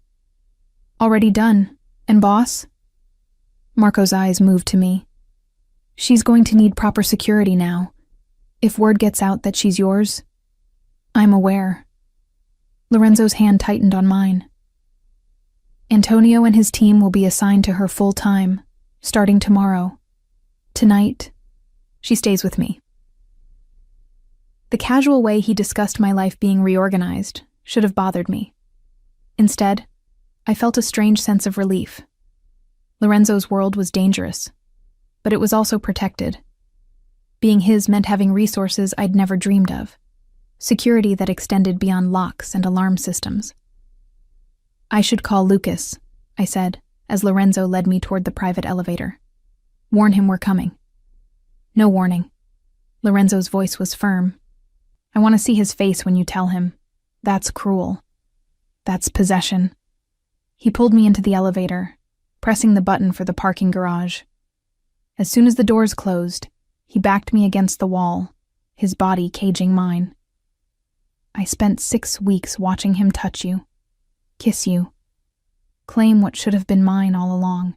"Already done. And boss?" Marco's eyes moved to me. "She's going to need proper security now. If word gets out that she's yours..." "I'm aware." Lorenzo's hand tightened on mine. "Antonio and his team will be assigned to her full-time, starting tomorrow. Tonight, she stays with me." The casual way he discussed my life being reorganized should have bothered me. Instead, I felt a strange sense of relief. Lorenzo's world was dangerous, but it was also protected. Being his meant having resources I'd never dreamed of, security that extended beyond locks and alarm systems. "I should call Lucas," I said, as Lorenzo led me toward the private elevator. "Warn him we're coming." "No warning." Lorenzo's voice was firm. "I want to see his face when you tell him. That's cruel. That's possession." He pulled me into the elevator, pressing the button for the parking garage. As soon as the doors closed, he backed me against the wall, his body caging mine. "I spent 6 weeks watching him touch you, kiss you, claim what should have been mine all along.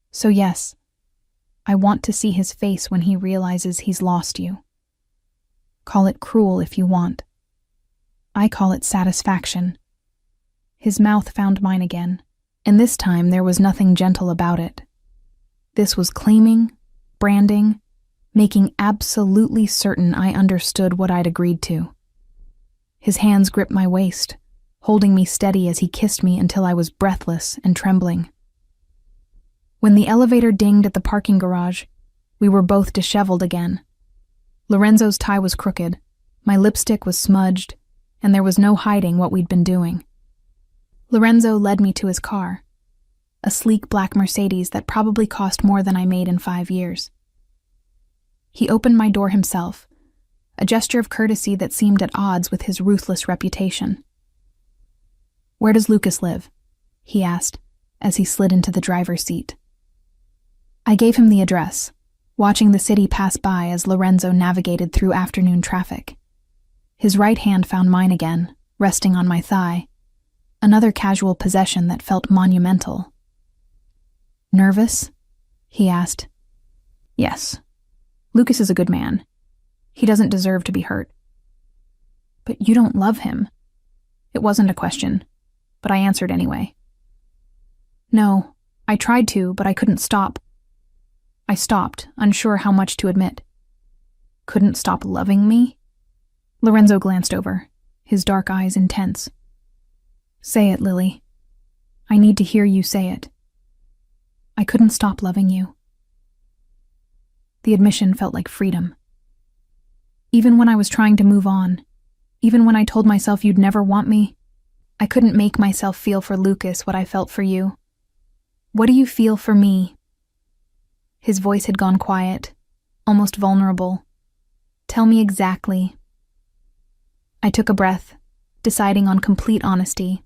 So yes, I want to see his face when he realizes he's lost you. Call it cruel if you want. I call it satisfaction." His mouth found mine again, and this time there was nothing gentle about it. This was claiming, branding, making absolutely certain I understood what I'd agreed to. His hands gripped my waist, holding me steady as he kissed me until I was breathless and trembling. When the elevator dinged at the parking garage, we were both disheveled again. Lorenzo's tie was crooked, my lipstick was smudged, and there was no hiding what we'd been doing. Lorenzo led me to his car, a sleek black Mercedes that probably cost more than I made in 5 years. He opened my door himself, a gesture of courtesy that seemed at odds with his ruthless reputation. "Where does Lucas live?" he asked, as he slid into the driver's seat. I gave him the address, watching the city pass by as Lorenzo navigated through afternoon traffic. His right hand found mine again, resting on my thigh, another casual possession that felt monumental. "Nervous?" he asked. "Yes. Lucas is a good man. He doesn't deserve to be hurt." "But you don't love him." It wasn't a question, but I answered anyway. "No, I tried to, but I couldn't stop." I stopped, unsure how much to admit. "Couldn't stop loving me?" Lorenzo glanced over, his dark eyes intense. "Say it, Lily. I need to hear you say it." "I couldn't stop loving you." The admission felt like freedom. Even when I was trying to move on, even when I told myself you'd never want me, I couldn't make myself feel for Lucas what I felt for you. "What do you feel for me?" His voice had gone quiet, almost vulnerable. "Tell me exactly." I took a breath, deciding on complete honesty.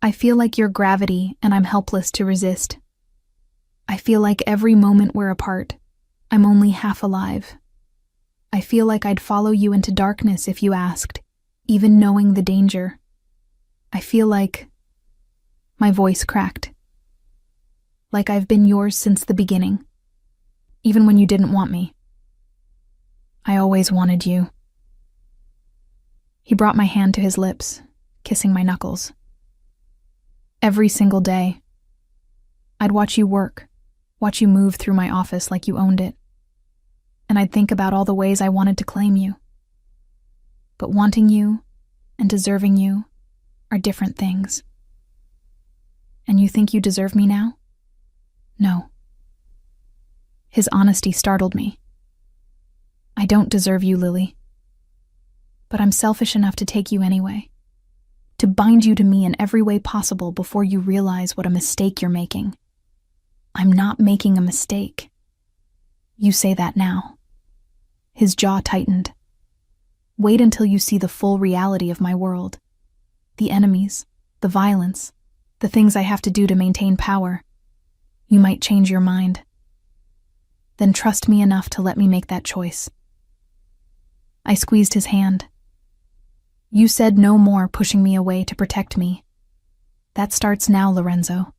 "I feel like you're gravity and I'm helpless to resist. I feel like every moment we're apart, I'm only half alive. I feel like I'd follow you into darkness if you asked, even knowing the danger. I feel like..." My voice cracked. "Like I've been yours since the beginning, even when you didn't want me." "I always wanted you." He brought my hand to his lips, kissing my knuckles. "Every single day. I'd watch you work, watch you move through my office like you owned it. And I'd think about all the ways I wanted to claim you. But wanting you and deserving you are different things. And you think you deserve me now? No." His honesty startled me. "I don't deserve you, Lily. But I'm selfish enough to take you anyway. To bind you to me in every way possible before you realize what a mistake you're making. I'm not making a mistake. You say that now." His jaw tightened. "Wait until you see the full reality of my world. The enemies, the violence, the things I have to do to maintain power. You might change your mind. Then trust me enough to let me make that choice." I squeezed his hand. "You said no more pushing me away to protect me. That starts now, Lorenzo.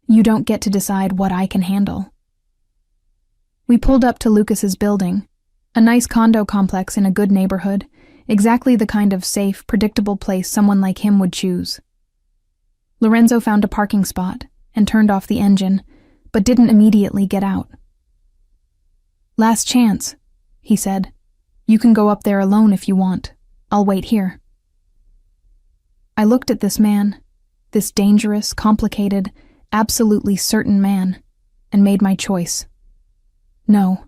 You don't get to decide what I can handle." We pulled up to Lucas's building, a nice condo complex in a good neighborhood, exactly the kind of safe, predictable place someone like him would choose. Lorenzo found a parking spot and turned off the engine, but didn't immediately get out. "Last chance," he said. "You can go up there alone if you want. I'll wait here." I looked at this man, this dangerous, complicated, absolutely certain man, and made my choice. "No,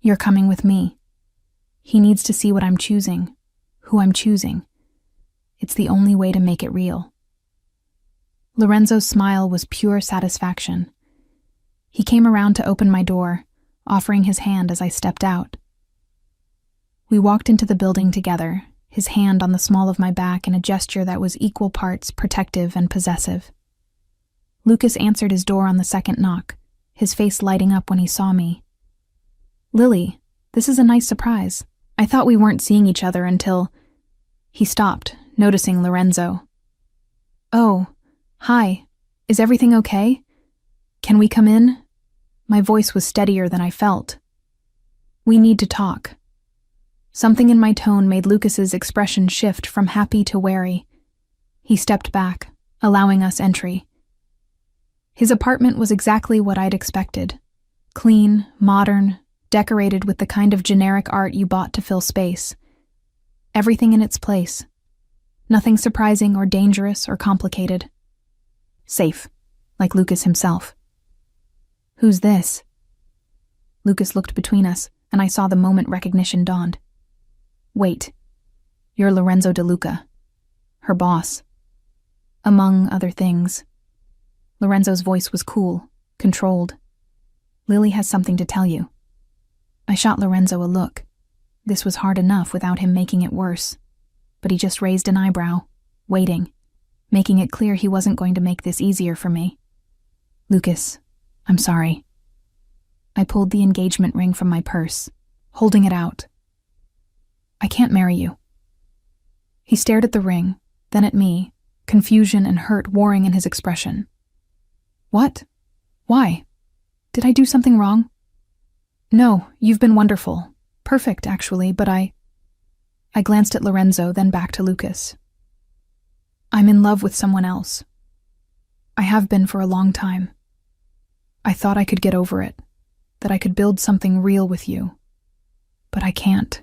you're coming with me. He needs to see what I'm choosing, who I'm choosing. It's the only way to make it real." Lorenzo's smile was pure satisfaction. He came around to open my door, offering his hand as I stepped out. We walked into the building together, his hand on the small of my back in a gesture that was equal parts protective and possessive. Lucas answered his door on the second knock, his face lighting up when he saw me. "Lily, this is a nice surprise. I thought we weren't seeing each other until..." He stopped, noticing Lorenzo. "Oh, hi. Is everything okay? Can we come in?" My voice was steadier than I felt. "We need to talk." Something in my tone made Lucas's expression shift from happy to wary. He stepped back, allowing us entry. His apartment was exactly what I'd expected. Clean, modern, decorated with the kind of generic art you bought to fill space. Everything in its place. Nothing surprising or dangerous or complicated. Safe, like Lucas himself. Who's this? Lucas looked between us, and I saw the moment recognition dawned. Wait, you're Lorenzo DeLuca, her boss. Among other things. Lorenzo's voice was cool, controlled. Lily has something to tell you. I shot Lorenzo a look. This was hard enough without him making it worse. But he just raised an eyebrow, waiting, making it clear he wasn't going to make this easier for me. Lucas, I'm sorry. I pulled the engagement ring from my purse, holding it out. I can't marry you. He stared at the ring, then at me, confusion and hurt warring in his expression. What? Why? Did I do something wrong? No, you've been wonderful. Perfect, actually, but I glanced at Lorenzo, then back to Lucas. I'm in love with someone else. I have been for a long time. I thought I could get over it, that I could build something real with you. But I can't.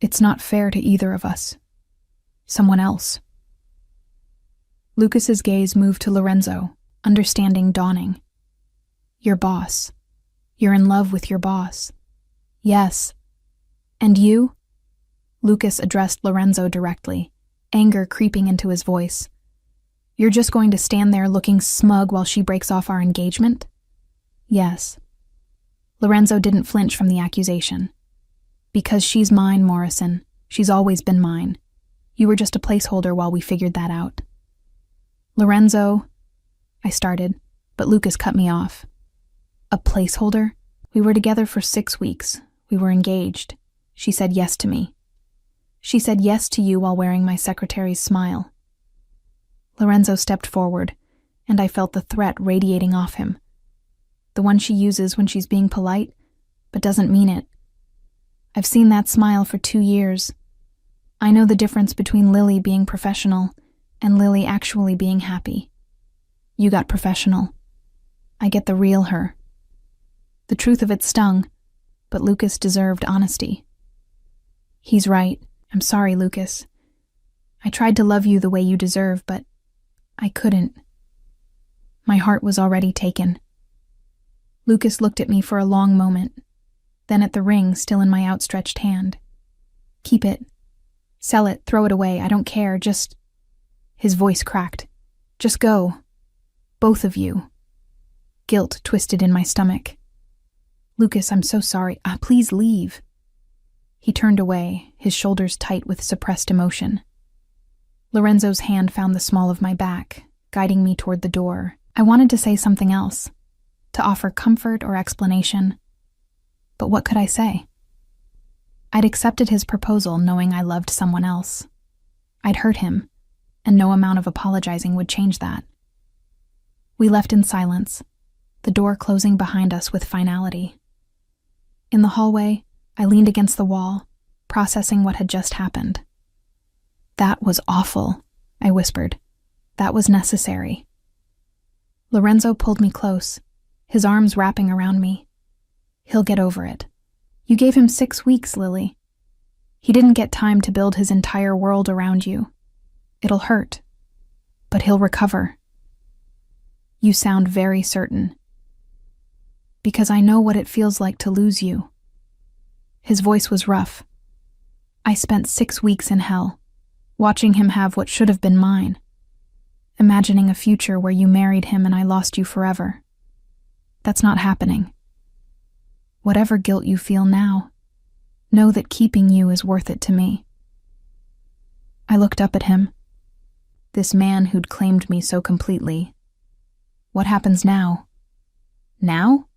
It's not fair to either of us. Someone else. Lucas's gaze moved to Lorenzo, understanding dawning. Your boss. You're in love with your boss. Yes. And you? Lucas addressed Lorenzo directly, anger creeping into his voice. You're just going to stand there looking smug while she breaks off our engagement? Yes. Lorenzo didn't flinch from the accusation. Because she's mine, Morrison. She's always been mine. You were just a placeholder while we figured that out. Lorenzo, I started, but Lucas cut me off. A placeholder? We were together for 6 weeks. We were engaged. She said yes to me. She said yes to you while wearing my secretary's smile. Lorenzo stepped forward, and I felt the threat radiating off him. The one she uses when she's being polite, but doesn't mean it. I've seen that smile for 2 years. I know the difference between Lily being professional and Lily actually being happy. You got professional. I get the real her. The truth of it stung, but Lucas deserved honesty. He's right. I'm sorry, Lucas. I tried to love you the way you deserve, but I couldn't. My heart was already taken. Lucas looked at me for a long moment, then at the ring still in my outstretched hand. Keep it. Sell it, throw it away, I don't care, just... His voice cracked. Just go. Both of you. Guilt twisted in my stomach. Lucas, I'm so sorry. Please leave. He turned away, his shoulders tight with suppressed emotion. Lorenzo's hand found the small of my back, guiding me toward the door. I wanted to say something else, to offer comfort or explanation. But what could I say? I'd accepted his proposal knowing I loved someone else. I'd hurt him, and no amount of apologizing would change that. We left in silence, the door closing behind us with finality. In the hallway, I leaned against the wall, processing what had just happened. That was awful, I whispered. That was necessary. Lorenzo pulled me close, his arms wrapping around me. He'll get over it. You gave him 6 weeks, Lily. He didn't get time to build his entire world around you. It'll hurt, but he'll recover. You sound very certain. Because I know what it feels like to lose you. His voice was rough. I spent 6 weeks in hell, watching him have what should have been mine, imagining a future where you married him and I lost you forever. That's not happening. Whatever guilt you feel now, know that keeping you is worth it to me. I looked up at him. This man who'd claimed me so completely. What happens now? Now?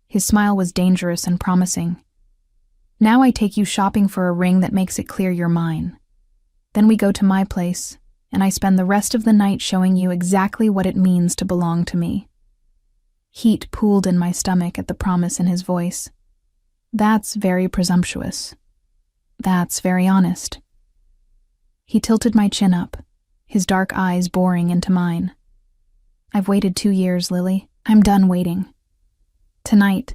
His smile was dangerous and promising. Now I take you shopping for a ring that makes it clear you're mine. Then we go to my place, and I spend the rest of the night showing you exactly what it means to belong to me. Heat pooled in my stomach at the promise in his voice. That's very presumptuous. That's very honest. He tilted my chin up, his dark eyes boring into mine. I've waited 2 years, Lily. I'm done waiting. Tonight,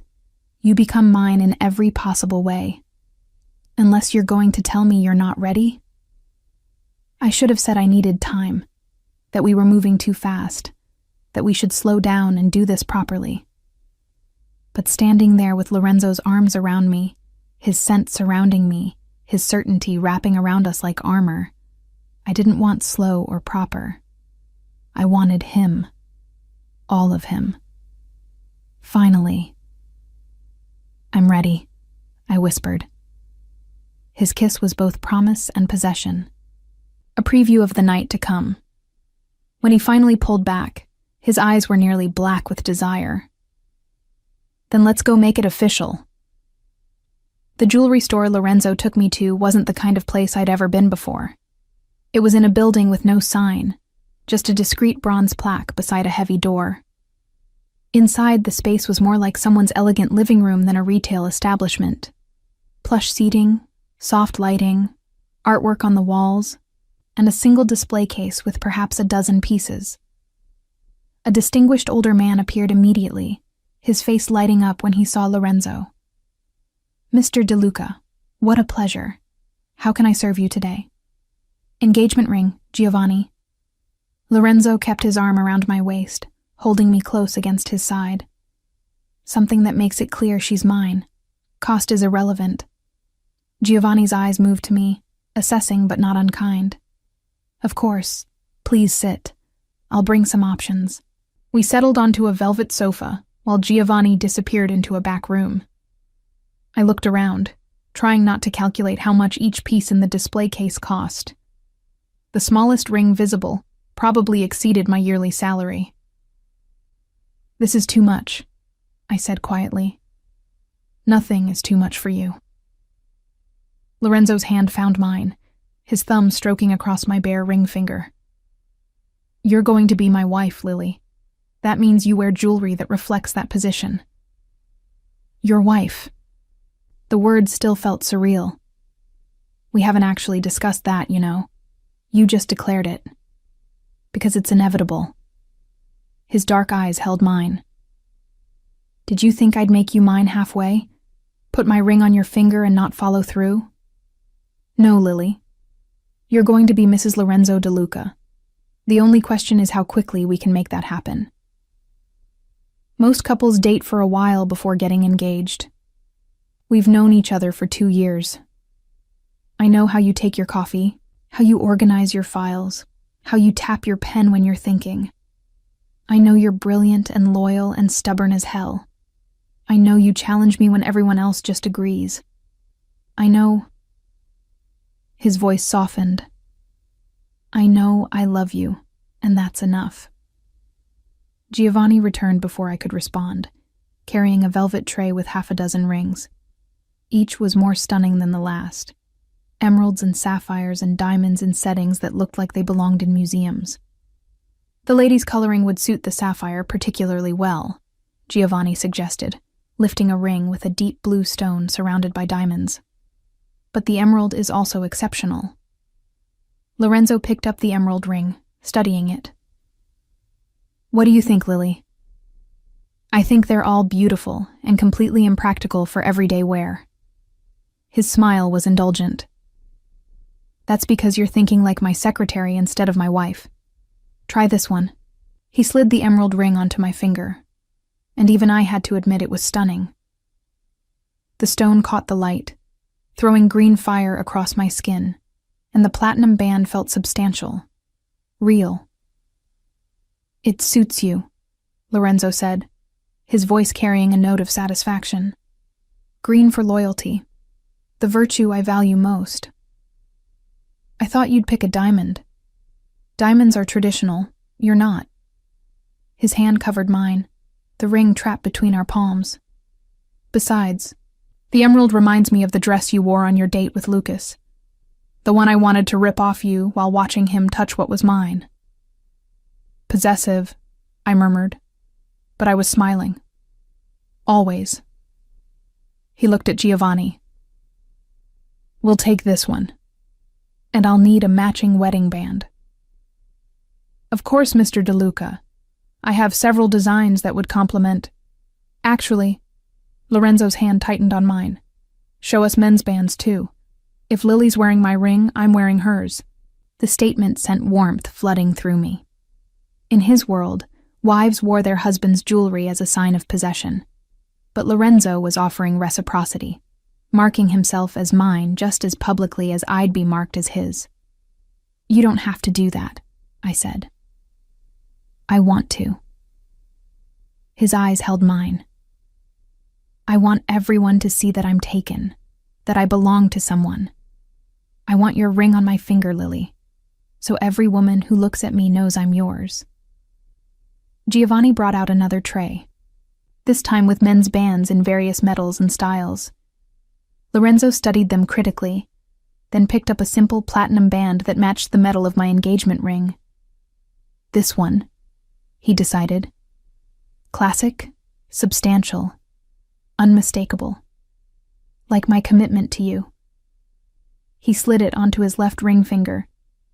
you become mine in every possible way. Unless you're going to tell me you're not ready? I should have said I needed time, that we were moving too fast, that we should slow down and do this properly. But standing there with Lorenzo's arms around me, his scent surrounding me, his certainty wrapping around us like armor, I didn't want slow or proper. I wanted him. All of him. Finally. "I'm ready," I whispered. His kiss was both promise and possession, a preview of the night to come. When he finally pulled back, his eyes were nearly black with desire. "Then let's go make it official." The jewelry store Lorenzo took me to wasn't the kind of place I'd ever been before. It was in a building with no sign, just a discreet bronze plaque beside a heavy door. Inside, the space was more like someone's elegant living room than a retail establishment. Plush seating, soft lighting, artwork on the walls, and a single display case with perhaps a dozen pieces. A distinguished older man appeared immediately, his face lighting up when he saw Lorenzo. "Mr. DeLuca, what a pleasure. How can I serve you today?" "Engagement ring, Giovanni." Lorenzo kept his arm around my waist, holding me close against his side. "Something that makes it clear she's mine. Cost is irrelevant." Giovanni's eyes moved to me, assessing but not unkind. "Of course. Please sit. I'll bring some options." We settled onto a velvet sofa, while Giovanni disappeared into a back room. I looked around, trying not to calculate how much each piece in the display case cost. The smallest ring visible probably exceeded my yearly salary. "This is too much," I said quietly. "Nothing is too much for you." Lorenzo's hand found mine, his thumb stroking across my bare ring finger. "You're going to be my wife, Lily. That means you wear jewelry that reflects that position." "Your wife." The words still felt surreal. "We haven't actually discussed that, you know. You just declared it. Because it's inevitable." His dark eyes held mine. "Did you think I'd make you mine halfway? Put my ring on your finger and not follow through?" "No, Lily. You're going to be Mrs. Lorenzo DeLuca. The only question is how quickly we can make that happen." Most couples date for a while before getting engaged. We've known each other for 2 years. I know how you take your coffee, how you organize your files, how you tap your pen when you're thinking. I know you're brilliant and loyal and stubborn as hell. I know you challenge me when everyone else just agrees. I know... His voice softened. "I know I love you, and that's enough." Giovanni returned before I could respond, carrying a velvet tray with 6 rings. Each was more stunning than the last. Emeralds and sapphires and diamonds in settings that looked like they belonged in museums. The lady's coloring would suit the sapphire particularly well, Giovanni suggested, lifting a ring with a deep blue stone surrounded by diamonds. But the emerald is also exceptional. Lorenzo picked up the emerald ring, studying it. "What do you think, Lily?" "I think they're all beautiful and completely impractical for everyday wear." His smile was indulgent. "That's because you're thinking like my secretary instead of my wife. Try this one." He slid the emerald ring onto my finger, and even I had to admit it was stunning. The stone caught the light, throwing green fire across my skin, and the platinum band felt substantial, real. "It suits you," Lorenzo said, his voice carrying a note of satisfaction. "Green for loyalty, the virtue I value most." "I thought you'd pick a diamond." "Diamonds are traditional, you're not." His hand covered mine, the ring trapped between our palms. "Besides, the emerald reminds me of the dress you wore on your date with Lucas. The one I wanted to rip off you while watching him touch what was mine." "Possessive," I murmured, but I was smiling. "Always." He looked at Giovanni. "We'll take this one, and I'll need a matching wedding band." "Of course, Mr. DeLuca. I have several designs that would complement—" "Actually," Lorenzo's hand tightened on mine. "Show us men's bands, too. If Lily's wearing my ring, I'm wearing hers. The statement sent warmth flooding through me. In his world, wives wore their husbands' jewelry as a sign of possession. But Lorenzo was offering reciprocity, marking himself as mine just as publicly as I'd be marked as his. "You don't have to do that," I said. "I want to." His eyes held mine. "I want everyone to see that I'm taken, that I belong to someone. I want your ring on my finger, Lily, so every woman who looks at me knows I'm yours." Giovanni brought out another tray, this time with men's bands in various metals and styles. Lorenzo studied them critically, then picked up a simple platinum band that matched the metal of my engagement ring. "This one," he decided. "Classic, substantial, unmistakable. Like my commitment to you." He slid it onto his left ring finger,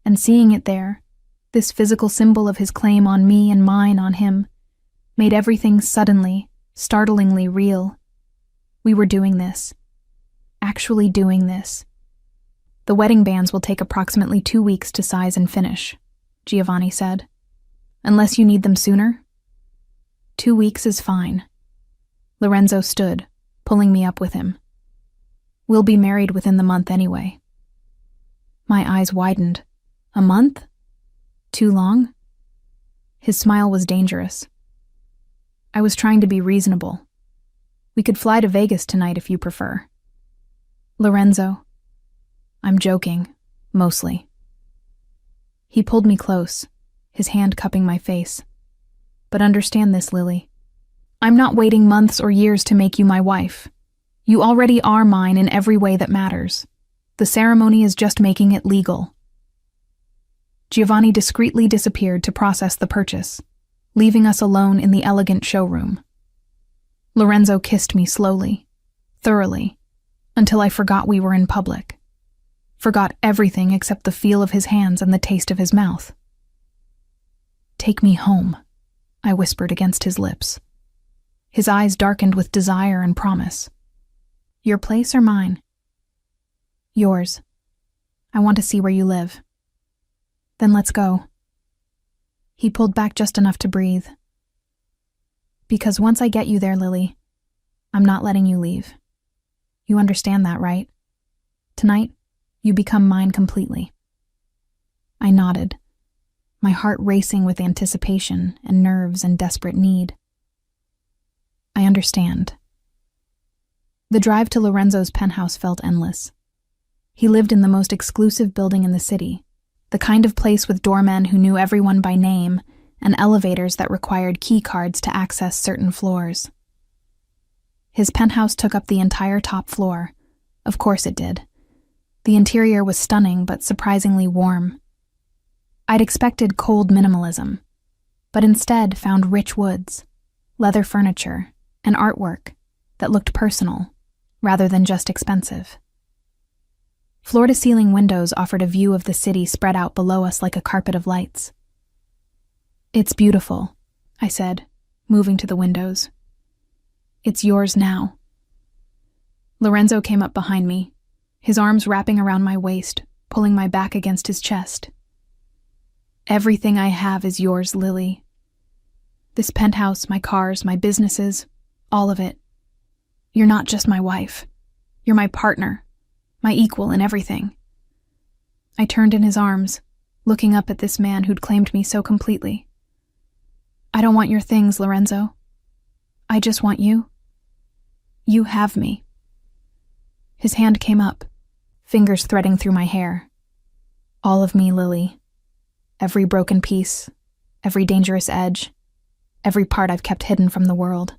and seeing it there, this physical symbol of his claim on me and mine on him, made everything suddenly, startlingly real. We were doing this. Actually doing this. "The wedding bands will take approximately 2 weeks to size and finish," Giovanni said. "Unless you need them sooner?" 2 weeks is fine." Lorenzo stood, pulling me up with him. "We'll be married within the month anyway." My eyes widened. "A month? Too long?" His smile was dangerous. I was trying to be reasonable. "We could fly to Vegas tonight if you prefer." "Lorenzo." "I'm joking, mostly." He pulled me close, his hand cupping my face. "But understand this, Lily. I'm not waiting months or years to make you my wife. You already are mine in every way that matters. The ceremony is just making it legal." Giovanni discreetly disappeared to process the purchase, leaving us alone in the elegant showroom. Lorenzo kissed me slowly, thoroughly, until I forgot we were in public. Forgot everything except the feel of his hands and the taste of his mouth. "Take me home," I whispered against his lips. His eyes darkened with desire and promise. "Your place or mine?" "Yours. I want to see where you live." "Then let's go." He pulled back just enough to breathe. "Because once I get you there, Lily, I'm not letting you leave. You understand that, right? Tonight, you become mine completely." I nodded, my heart racing with anticipation and nerves in desperate need. "I understand." The drive to Lorenzo's penthouse felt endless. He lived in the most exclusive building in the city, the kind of place with doormen who knew everyone by name and elevators that required key cards to access certain floors. His penthouse took up the entire top floor. Of course it did. The interior was stunning but surprisingly warm. I'd expected cold minimalism, but instead found rich woods, leather furniture, and artwork that looked personal rather than just expensive. Floor-to-ceiling windows offered a view of the city spread out below us like a carpet of lights. "It's beautiful," I said, moving to the windows. "It's yours now." Lorenzo came up behind me, his arms wrapping around my waist, pulling my back against his chest. "Everything I have is yours, Lily. This penthouse, my cars, my businesses, all of it. You're not just my wife. You're my partner, my equal in everything." I turned in his arms, looking up at this man who'd claimed me so completely. "I don't want your things, Lorenzo. I just want you. You have me." His hand came up, fingers threading through my hair. "All of me, Lily. Every broken piece, every dangerous edge, every part I've kept hidden from the world.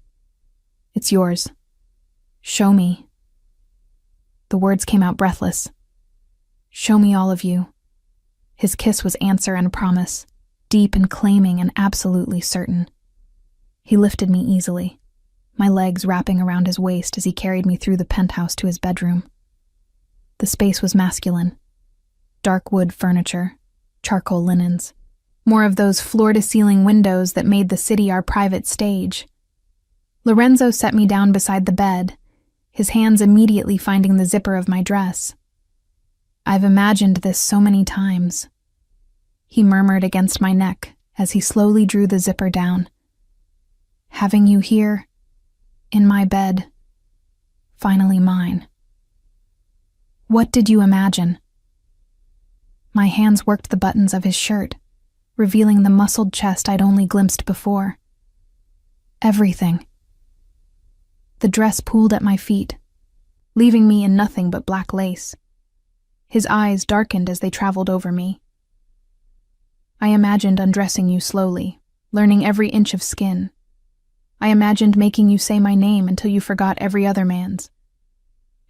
It's yours. Show me." The words came out breathless. "Show me all of you." His kiss was answer and promise, deep and claiming and absolutely certain. He lifted me easily, my legs wrapping around his waist as he carried me through the penthouse to his bedroom. The space was masculine. Dark wood furniture, charcoal linens, more of those floor-to-ceiling windows that made the city our private stage. Lorenzo set me down beside the bed, his hands immediately finding the zipper of my dress. I've imagined this so many times, he murmured against my neck as he slowly drew the zipper down. Having you here, in my bed, finally mine. What did you imagine? My hands worked the buttons of his shirt, revealing the muscled chest I'd only glimpsed before. Everything. The dress pooled at my feet, leaving me in nothing but black lace. His eyes darkened as they traveled over me. I imagined undressing you slowly, learning every inch of skin. I imagined making you say my name until you forgot every other man's.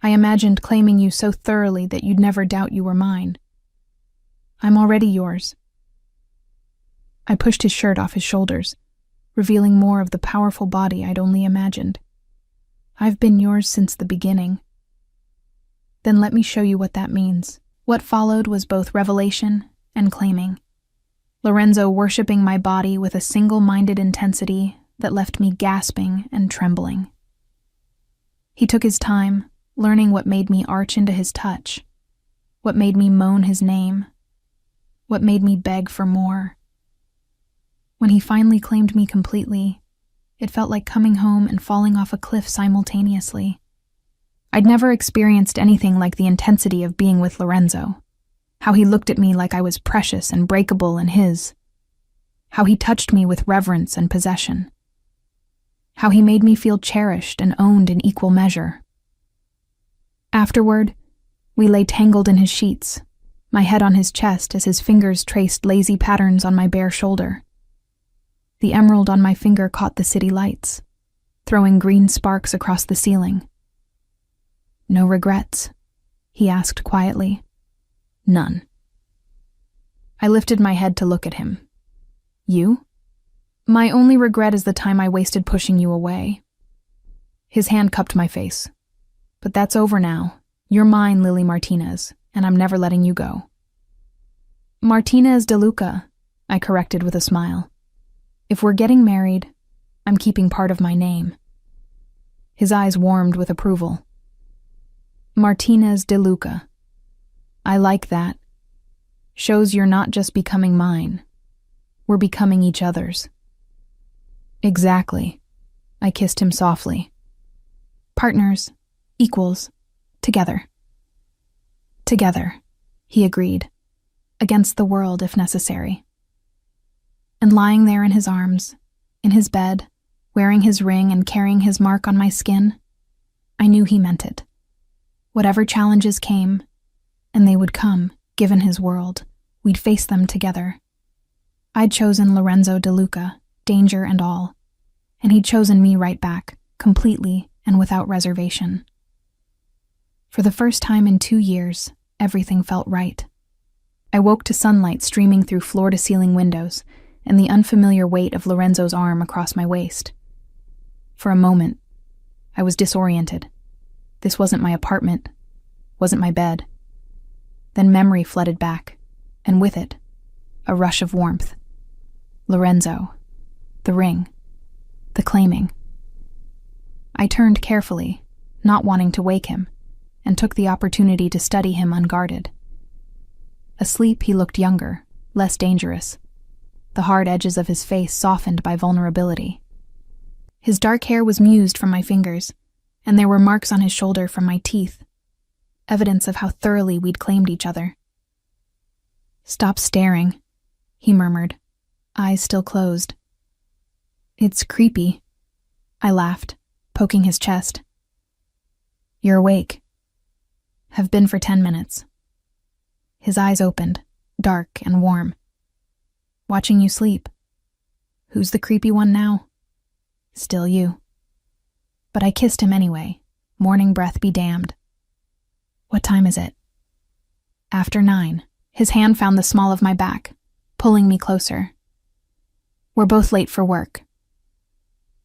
I imagined claiming you so thoroughly that you'd never doubt you were mine. I'm already yours. I pushed his shirt off his shoulders, revealing more of the powerful body I'd only imagined. I've been yours since the beginning. Then let me show you what that means. What followed was both revelation and claiming. Lorenzo worshipping my body with a single-minded intensity that left me gasping and trembling. He took his time, learning what made me arch into his touch, what made me moan his name, what made me beg for more. When he finally claimed me completely, it felt like coming home and falling off a cliff simultaneously. I'd never experienced anything like the intensity of being with Lorenzo, how he looked at me like I was precious and breakable in his, how he touched me with reverence and possession, how he made me feel cherished and owned in equal measure. Afterward, we lay tangled in his sheets, my head on his chest as his fingers traced lazy patterns on my bare shoulder. The emerald on my finger caught the city lights, throwing green sparks across the ceiling. No regrets? He asked quietly. None. I lifted my head to look at him. You? My only regret is the time I wasted pushing you away. His hand cupped my face. But that's over now. You're mine, Lily Martinez, and I'm never letting you go. Martinez de Luca, I corrected with a smile. If we're getting married, I'm keeping part of my name. His eyes warmed with approval. Martinez de Luca. I like that. Shows you're not just becoming mine. We're becoming each other's. Exactly. I kissed him softly. Partners, equals, together. Together, he agreed, against the world if necessary. And lying there in his arms, in his bed, wearing his ring and carrying his mark on my skin, I knew he meant it. Whatever challenges came, and they would come, given his world, we'd face them together. I'd chosen Lorenzo de Luca, danger and all, and he'd chosen me right back, completely and without reservation. For the first time in 2 years, everything felt right. I woke to sunlight streaming through floor-to-ceiling windows and the unfamiliar weight of Lorenzo's arm across my waist. For a moment, I was disoriented. This wasn't my apartment, wasn't my bed. Then memory flooded back, and with it, a rush of warmth. Lorenzo, the ring, the claiming. I turned carefully, not wanting to wake him, and took the opportunity to study him unguarded. Asleep, he looked younger, less dangerous, the hard edges of his face softened by vulnerability. His dark hair was mused from my fingers, and there were marks on his shoulder from my teeth, evidence of how thoroughly we'd claimed each other. Stop staring, he murmured, eyes still closed. It's creepy, I laughed, poking his chest. You're awake. Have been for 10 minutes. His eyes opened, dark and warm. Watching you sleep. Who's the creepy one now? Still you. But I kissed him anyway, morning breath be damned. What time is it? After 9. His hand found the small of my back, pulling me closer. We're both late for work.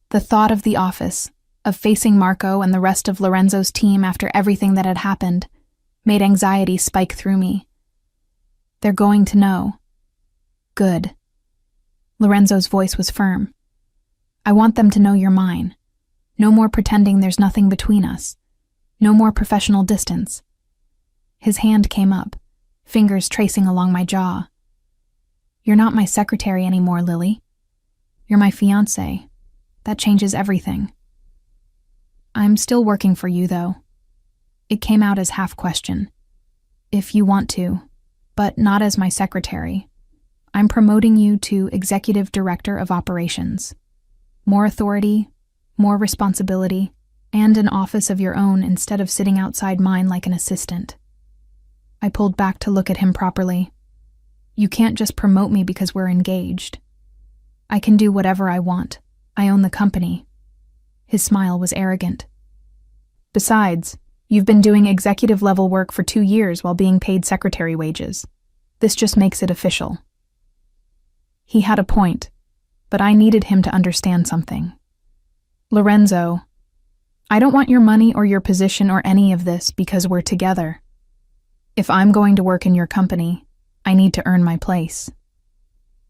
The thought of the office, of facing Marco and the rest of Lorenzo's team after everything that had happened, made anxiety spike through me. They're going to know. Good. Lorenzo's voice was firm. I want them to know you're mine. No more pretending there's nothing between us. No more professional distance. His hand came up, fingers tracing along my jaw. You're not my secretary anymore, Lily. You're my fiancé. That changes everything. I'm still working for you, though. It came out as half-question. If you want to, but not as my secretary. I'm promoting you to Executive Director of Operations. More authority, more responsibility, and an office of your own instead of sitting outside mine like an assistant. I pulled back to look at him properly. You can't just promote me because we're engaged. I can do whatever I want. I own the company. His smile was arrogant. Besides, you've been doing executive-level work for 2 years while being paid secretary wages. This just makes it official. He had a point, but I needed him to understand something. Lorenzo, I don't want your money or your position or any of this because we're together. If I'm going to work in your company, I need to earn my place.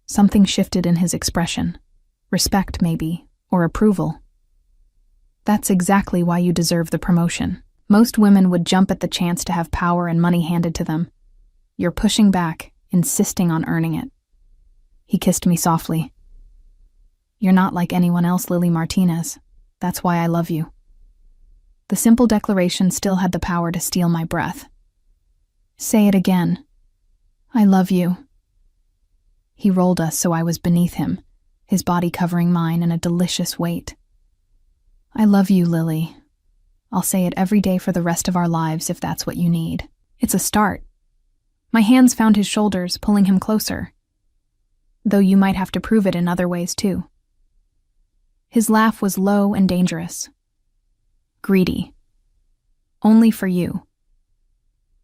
Something shifted in his expression. Respect, maybe, or approval. That's exactly why you deserve the promotion. Most women would jump at the chance to have power and money handed to them. You're pushing back, insisting on earning it. He kissed me softly. You're not like anyone else, Lily Martinez. That's why I love you. The simple declaration still had the power to steal my breath. Say it again. I love you. He rolled us so I was beneath him, his body covering mine in a delicious weight. I love you, Lily. I'll say it every day for the rest of our lives if that's what you need. It's a start. My hands found his shoulders, pulling him closer. Though you might have to prove it in other ways too. His laugh was low and dangerous. Greedy. Only for you.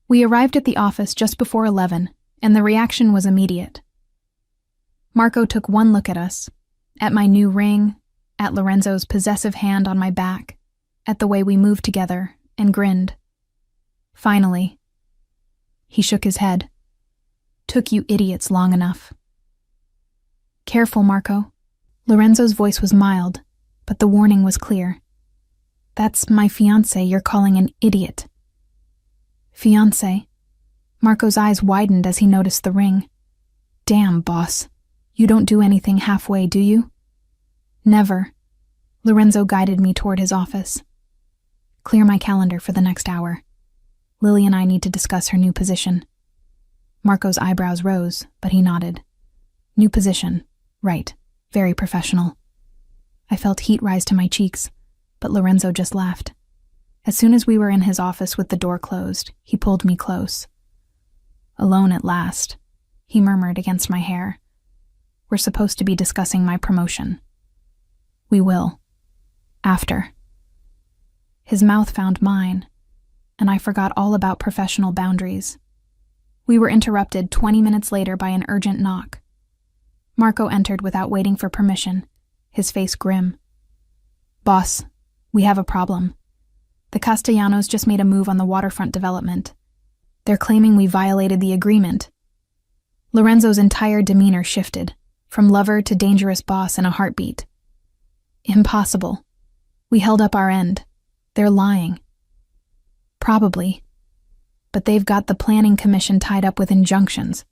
We arrived at the office just before 11, and the reaction was immediate. Marco took one look at us, at my new ring, at Lorenzo's possessive hand on my back, at the way we moved together, and grinned. Finally, he shook his head. Took you idiots long enough. Careful, Marco. Lorenzo's voice was mild, but the warning was clear. That's my fiancé you're calling an idiot. Fiancé? Marco's eyes widened as he noticed the ring. Damn, boss. You don't do anything halfway, do you? Never. Lorenzo guided me toward his office. Clear my calendar for the next hour. Lily and I need to discuss her new position. Marco's eyebrows rose, but he nodded. New position. Right. Very professional. I felt heat rise to my cheeks, but Lorenzo just laughed. As soon as we were in his office with the door closed, he pulled me close. Alone at last, he murmured against my hair. We're supposed to be discussing my promotion. We will. After. His mouth found mine, and I forgot all about professional boundaries. We were interrupted 20 minutes later by an urgent knock. Marco entered without waiting for permission, his face grim. Boss, we have a problem. The Castellanos just made a move on the waterfront development. They're claiming we violated the agreement. Lorenzo's entire demeanor shifted, from lover to dangerous boss in a heartbeat. Impossible. We held up our end. They're lying. Probably. But they've got the planning commission tied up with injunctions.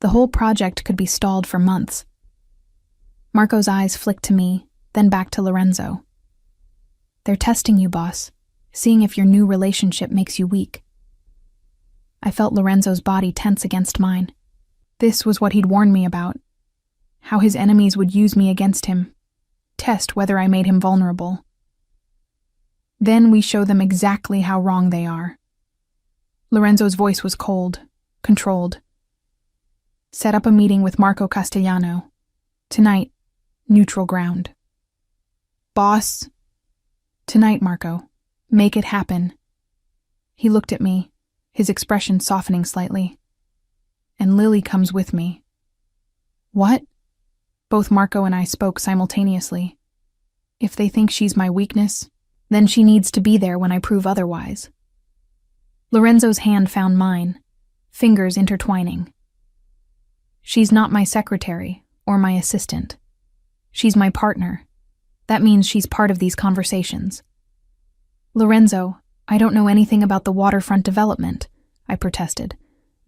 The whole project could be stalled for months. Marco's eyes flicked to me, then back to Lorenzo. They're testing you, boss, seeing if your new relationship makes you weak. I felt Lorenzo's body tense against mine. This was what he'd warned me about. How his enemies would use me against him, test whether I made him vulnerable. Then we show them exactly how wrong they are. Lorenzo's voice was cold, controlled. Set up a meeting with Marco Castellano. Tonight, neutral ground. Boss. Tonight, Marco. Make it happen. He looked at me, his expression softening slightly. And Lily comes with me. What? Both Marco and I spoke simultaneously. If they think she's my weakness, then she needs to be there when I prove otherwise. Lorenzo's hand found mine, fingers intertwining. She's not my secretary or my assistant. She's my partner. That means she's part of these conversations. Lorenzo, I don't know anything about the waterfront development, I protested.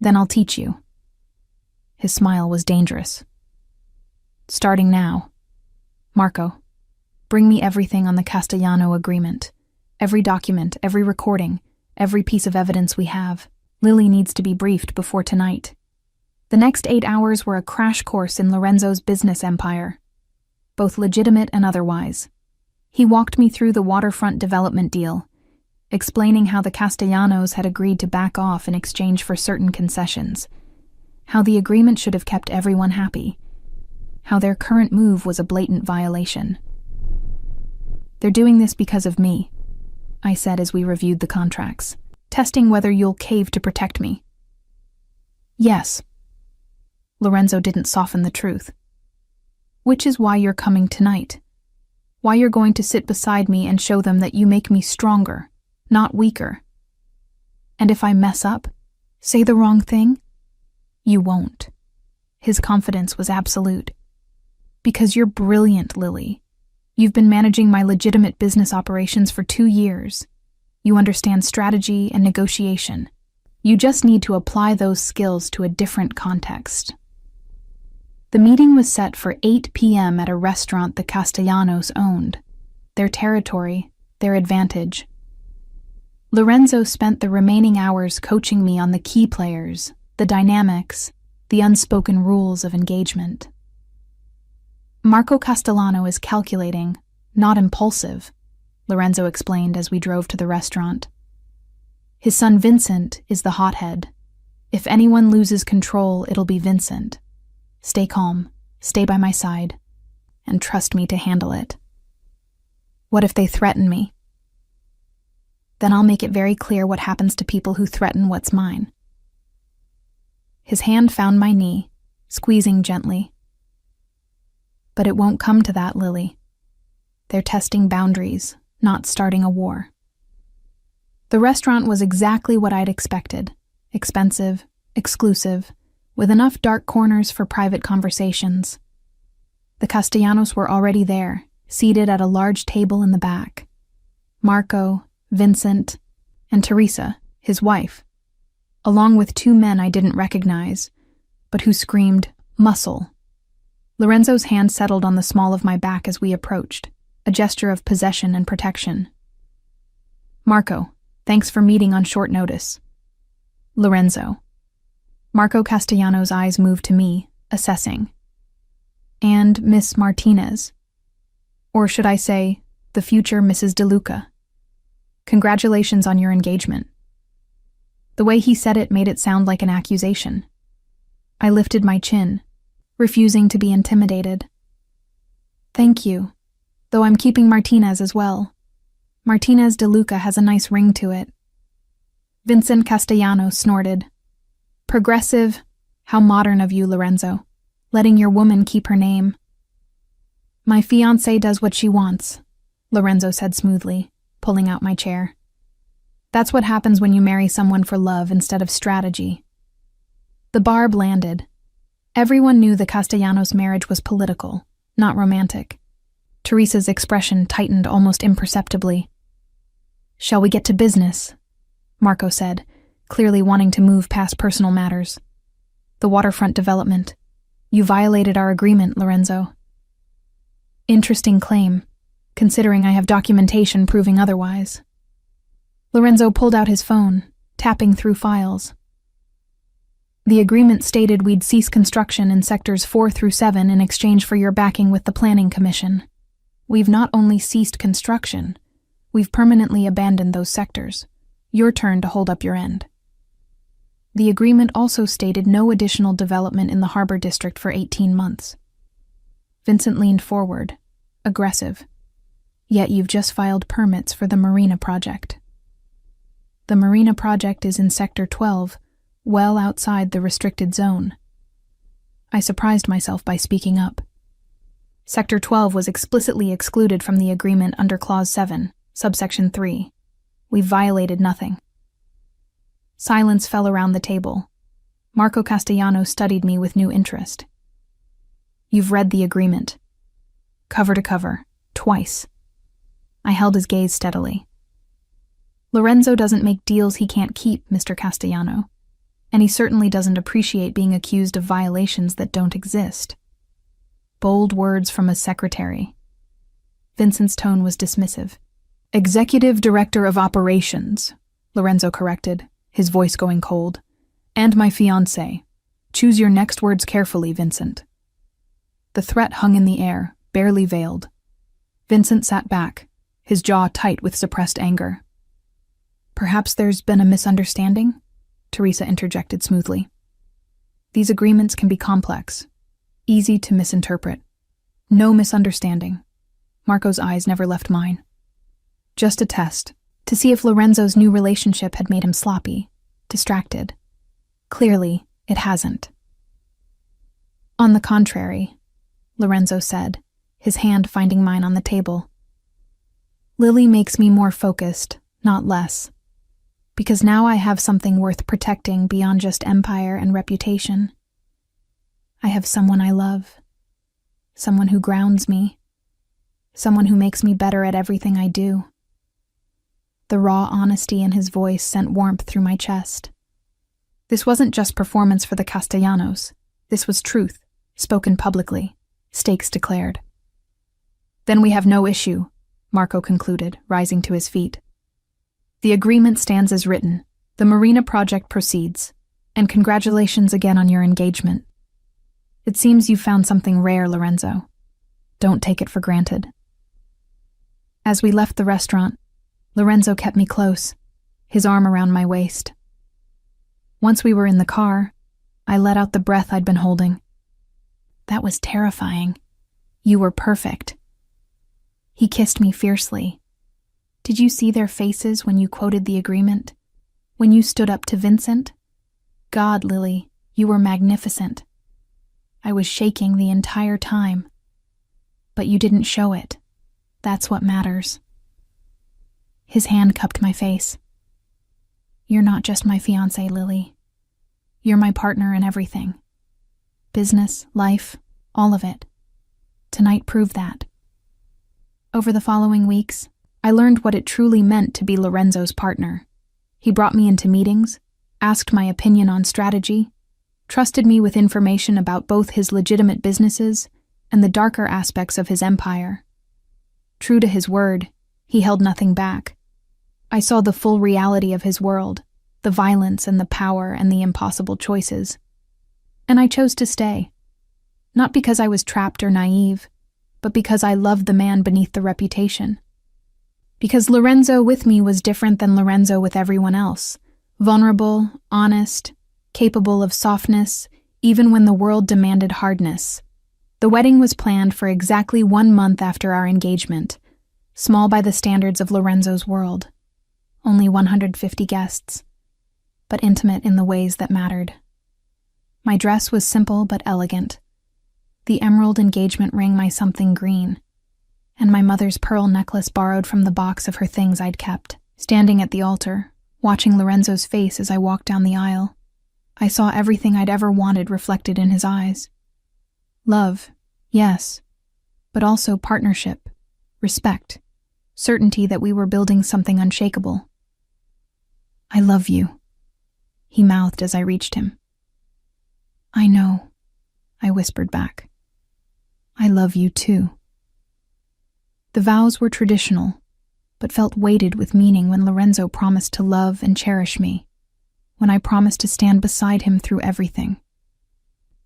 Then I'll teach you. His smile was dangerous. Starting now. Marco, bring me everything on the Castellano agreement. Every document, every recording, every piece of evidence we have. Lily needs to be briefed before tonight. The next 8 hours were a crash course in Lorenzo's business empire, both legitimate and otherwise. He walked me through the waterfront development deal, explaining how the Castellanos had agreed to back off in exchange for certain concessions, how the agreement should have kept everyone happy, how their current move was a blatant violation. They're doing this because of me, I said as we reviewed the contracts, testing whether you'll cave to protect me. Yes. Lorenzo didn't soften the truth. Which is why you're coming tonight. Why you're going to sit beside me and show them that you make me stronger, not weaker. And if I mess up, say the wrong thing, you won't. His confidence was absolute. Because you're brilliant, Lily. You've been managing my legitimate business operations for 2 years. You understand strategy and negotiation. You just need to apply those skills to a different context. The meeting was set for 8 p.m. at a restaurant the Castellanos owned. Their territory, their advantage. Lorenzo spent the remaining hours coaching me on the key players, the dynamics, the unspoken rules of engagement. Marco Castellano is calculating, not impulsive, Lorenzo explained as we drove to the restaurant. His son Vincent is the hothead. If anyone loses control, it'll be Vincent. Stay calm, stay by my side, and trust me to handle it. What if they threaten me? Then I'll make it very clear what happens to people who threaten what's mine. His hand found my knee, squeezing gently. But it won't come to that, Lily. They're testing boundaries, not starting a war. The restaurant was exactly what I'd expected. Expensive, exclusive, with enough dark corners for private conversations. The Castellanos were already there, seated at a large table in the back. Marco, Vincent, and Teresa, his wife, along with 2 men I didn't recognize, but who screamed, "Muscle." Lorenzo's hand settled on the small of my back as we approached, a gesture of possession and protection. Marco, thanks for meeting on short notice. Lorenzo. Marco Castellanos' eyes moved to me, assessing. And Miss Martinez. Or should I say, the future Mrs. DeLuca. Congratulations on your engagement. The way he said it made it sound like an accusation. I lifted my chin, refusing to be intimidated. Thank you, though I'm keeping Martinez as well. Martinez DeLuca has a nice ring to it. Vincent Castellanos snorted. Progressive, how modern of you, Lorenzo, letting your woman keep her name. My fiancé does what she wants, Lorenzo said smoothly, pulling out my chair. That's what happens when you marry someone for love instead of strategy. The barb landed. Everyone knew the Castellanos' marriage was political, not romantic. Teresa's expression tightened almost imperceptibly. Shall we get to business? Marco said, clearly wanting to move past personal matters. The waterfront development. You violated our agreement, Lorenzo. Interesting claim, considering I have documentation proving otherwise. Lorenzo pulled out his phone, tapping through files. The agreement stated we'd cease construction in sectors 4 through 7 in exchange for your backing with the Planning Commission. We've not only ceased construction, we've permanently abandoned those sectors. Your turn to hold up your end. The agreement also stated no additional development in the Harbor District for 18 months. Vincent leaned forward, aggressive. Yet you've just filed permits for the Marina project. The Marina project is in Sector 12, well outside the restricted zone. I surprised myself by speaking up. Sector 12 was explicitly excluded from the agreement under Clause 7, Subsection 3. We violated nothing. Silence fell around the table. Marco Castellanos studied me with new interest. You've read the agreement. Cover to cover, twice. I held his gaze steadily. Lorenzo doesn't make deals he can't keep, Mr. Castellano. And he certainly doesn't appreciate being accused of violations that don't exist. Bold words from a secretary. Vincent's tone was dismissive. Executive Director of Operations, Lorenzo corrected, his voice going cold. And my fiancé. Choose your next words carefully, Vincent. The threat hung in the air, barely veiled. Vincent sat back, his jaw tight with suppressed anger. Perhaps there's been a misunderstanding? Teresa interjected smoothly. These agreements can be complex, easy to misinterpret. No misunderstanding. Marco's eyes never left mine. Just a test, to see if Lorenzo's new relationship had made him sloppy, distracted. Clearly, it hasn't. On the contrary, Lorenzo said, his hand finding mine on the table. Lily makes me more focused, not less. Because now I have something worth protecting beyond just empire and reputation. I have someone I love. Someone who grounds me. Someone who makes me better at everything I do. The raw honesty in his voice sent warmth through my chest. This wasn't just performance for the Castellanos. This was truth, spoken publicly, stakes declared. Then we have no issue, Marco concluded, rising to his feet. The agreement stands as written. The Marina project proceeds. And congratulations again on your engagement. It seems you've found something rare, Lorenzo. Don't take it for granted. As we left the restaurant, Lorenzo kept me close, his arm around my waist. Once we were in the car, I let out the breath I'd been holding. That was terrifying. You were perfect. He kissed me fiercely. Did you see their faces when you quoted the agreement? When you stood up to Vincent? God, Lily, you were magnificent. I was shaking the entire time. But you didn't show it. That's what matters. His hand cupped my face. You're not just my fiancé, Lily. You're my partner in everything. Business, life, all of it. Tonight proved that. Over the following weeks, I learned what it truly meant to be Lorenzo's partner. He brought me into meetings, asked my opinion on strategy, trusted me with information about both his legitimate businesses and the darker aspects of his empire. True to his word, he held nothing back. I saw the full reality of his world, the violence and the power and the impossible choices. And I chose to stay. Not because I was trapped or naive, but because I loved the man beneath the reputation. Because Lorenzo with me was different than Lorenzo with everyone else. Vulnerable, honest, capable of softness, even when the world demanded hardness. The wedding was planned for exactly 1 month after our engagement, small by the standards of Lorenzo's world. Only 150 guests, but intimate in the ways that mattered. My dress was simple but elegant. The emerald engagement ring my something green, and my mother's pearl necklace borrowed from the box of her things I'd kept. Standing at the altar, watching Lorenzo's face as I walked down the aisle, I saw everything I'd ever wanted reflected in his eyes. Love, yes, but also partnership, respect, certainty that we were building something unshakable. I love you, he mouthed as I reached him. I know, I whispered back. I love you too. The vows were traditional, but felt weighted with meaning when Lorenzo promised to love and cherish me, when I promised to stand beside him through everything.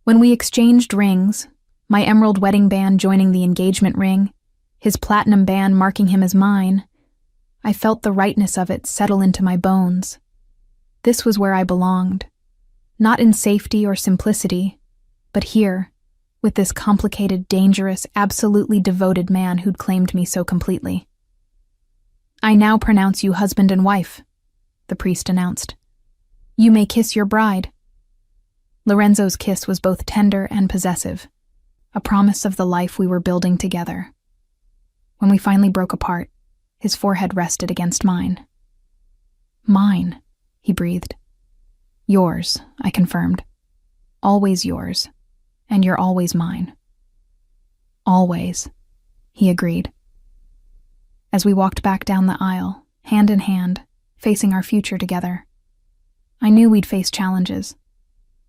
When we exchanged rings, my emerald wedding band joining the engagement ring, his platinum band marking him as mine, I felt the rightness of it settle into my bones. This was where I belonged, not in safety or simplicity, but here, with this complicated, dangerous, absolutely devoted man who'd claimed me so completely. I now pronounce you husband and wife, the priest announced. You may kiss your bride. Lorenzo's kiss was both tender and possessive, a promise of the life we were building together. When we finally broke apart, his forehead rested against mine. Mine, he breathed. Yours, I confirmed. Always yours, and you're always mine. Always, he agreed. As we walked back down the aisle, hand in hand, facing our future together, I knew we'd face challenges.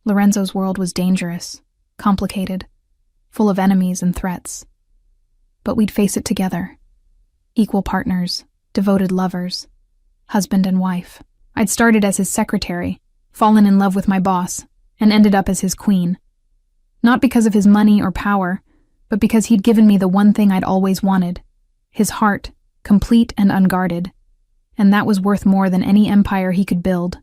Lorenzo's world was dangerous, complicated, full of enemies and threats. But we'd face it together. Equal partners, devoted lovers, husband and wife. I'd started as his secretary, fallen in love with my boss, and ended up as his queen. Not because of his money or power, but because he'd given me the one thing I'd always wanted, his heart, complete and unguarded. And that was worth more than any empire he could build.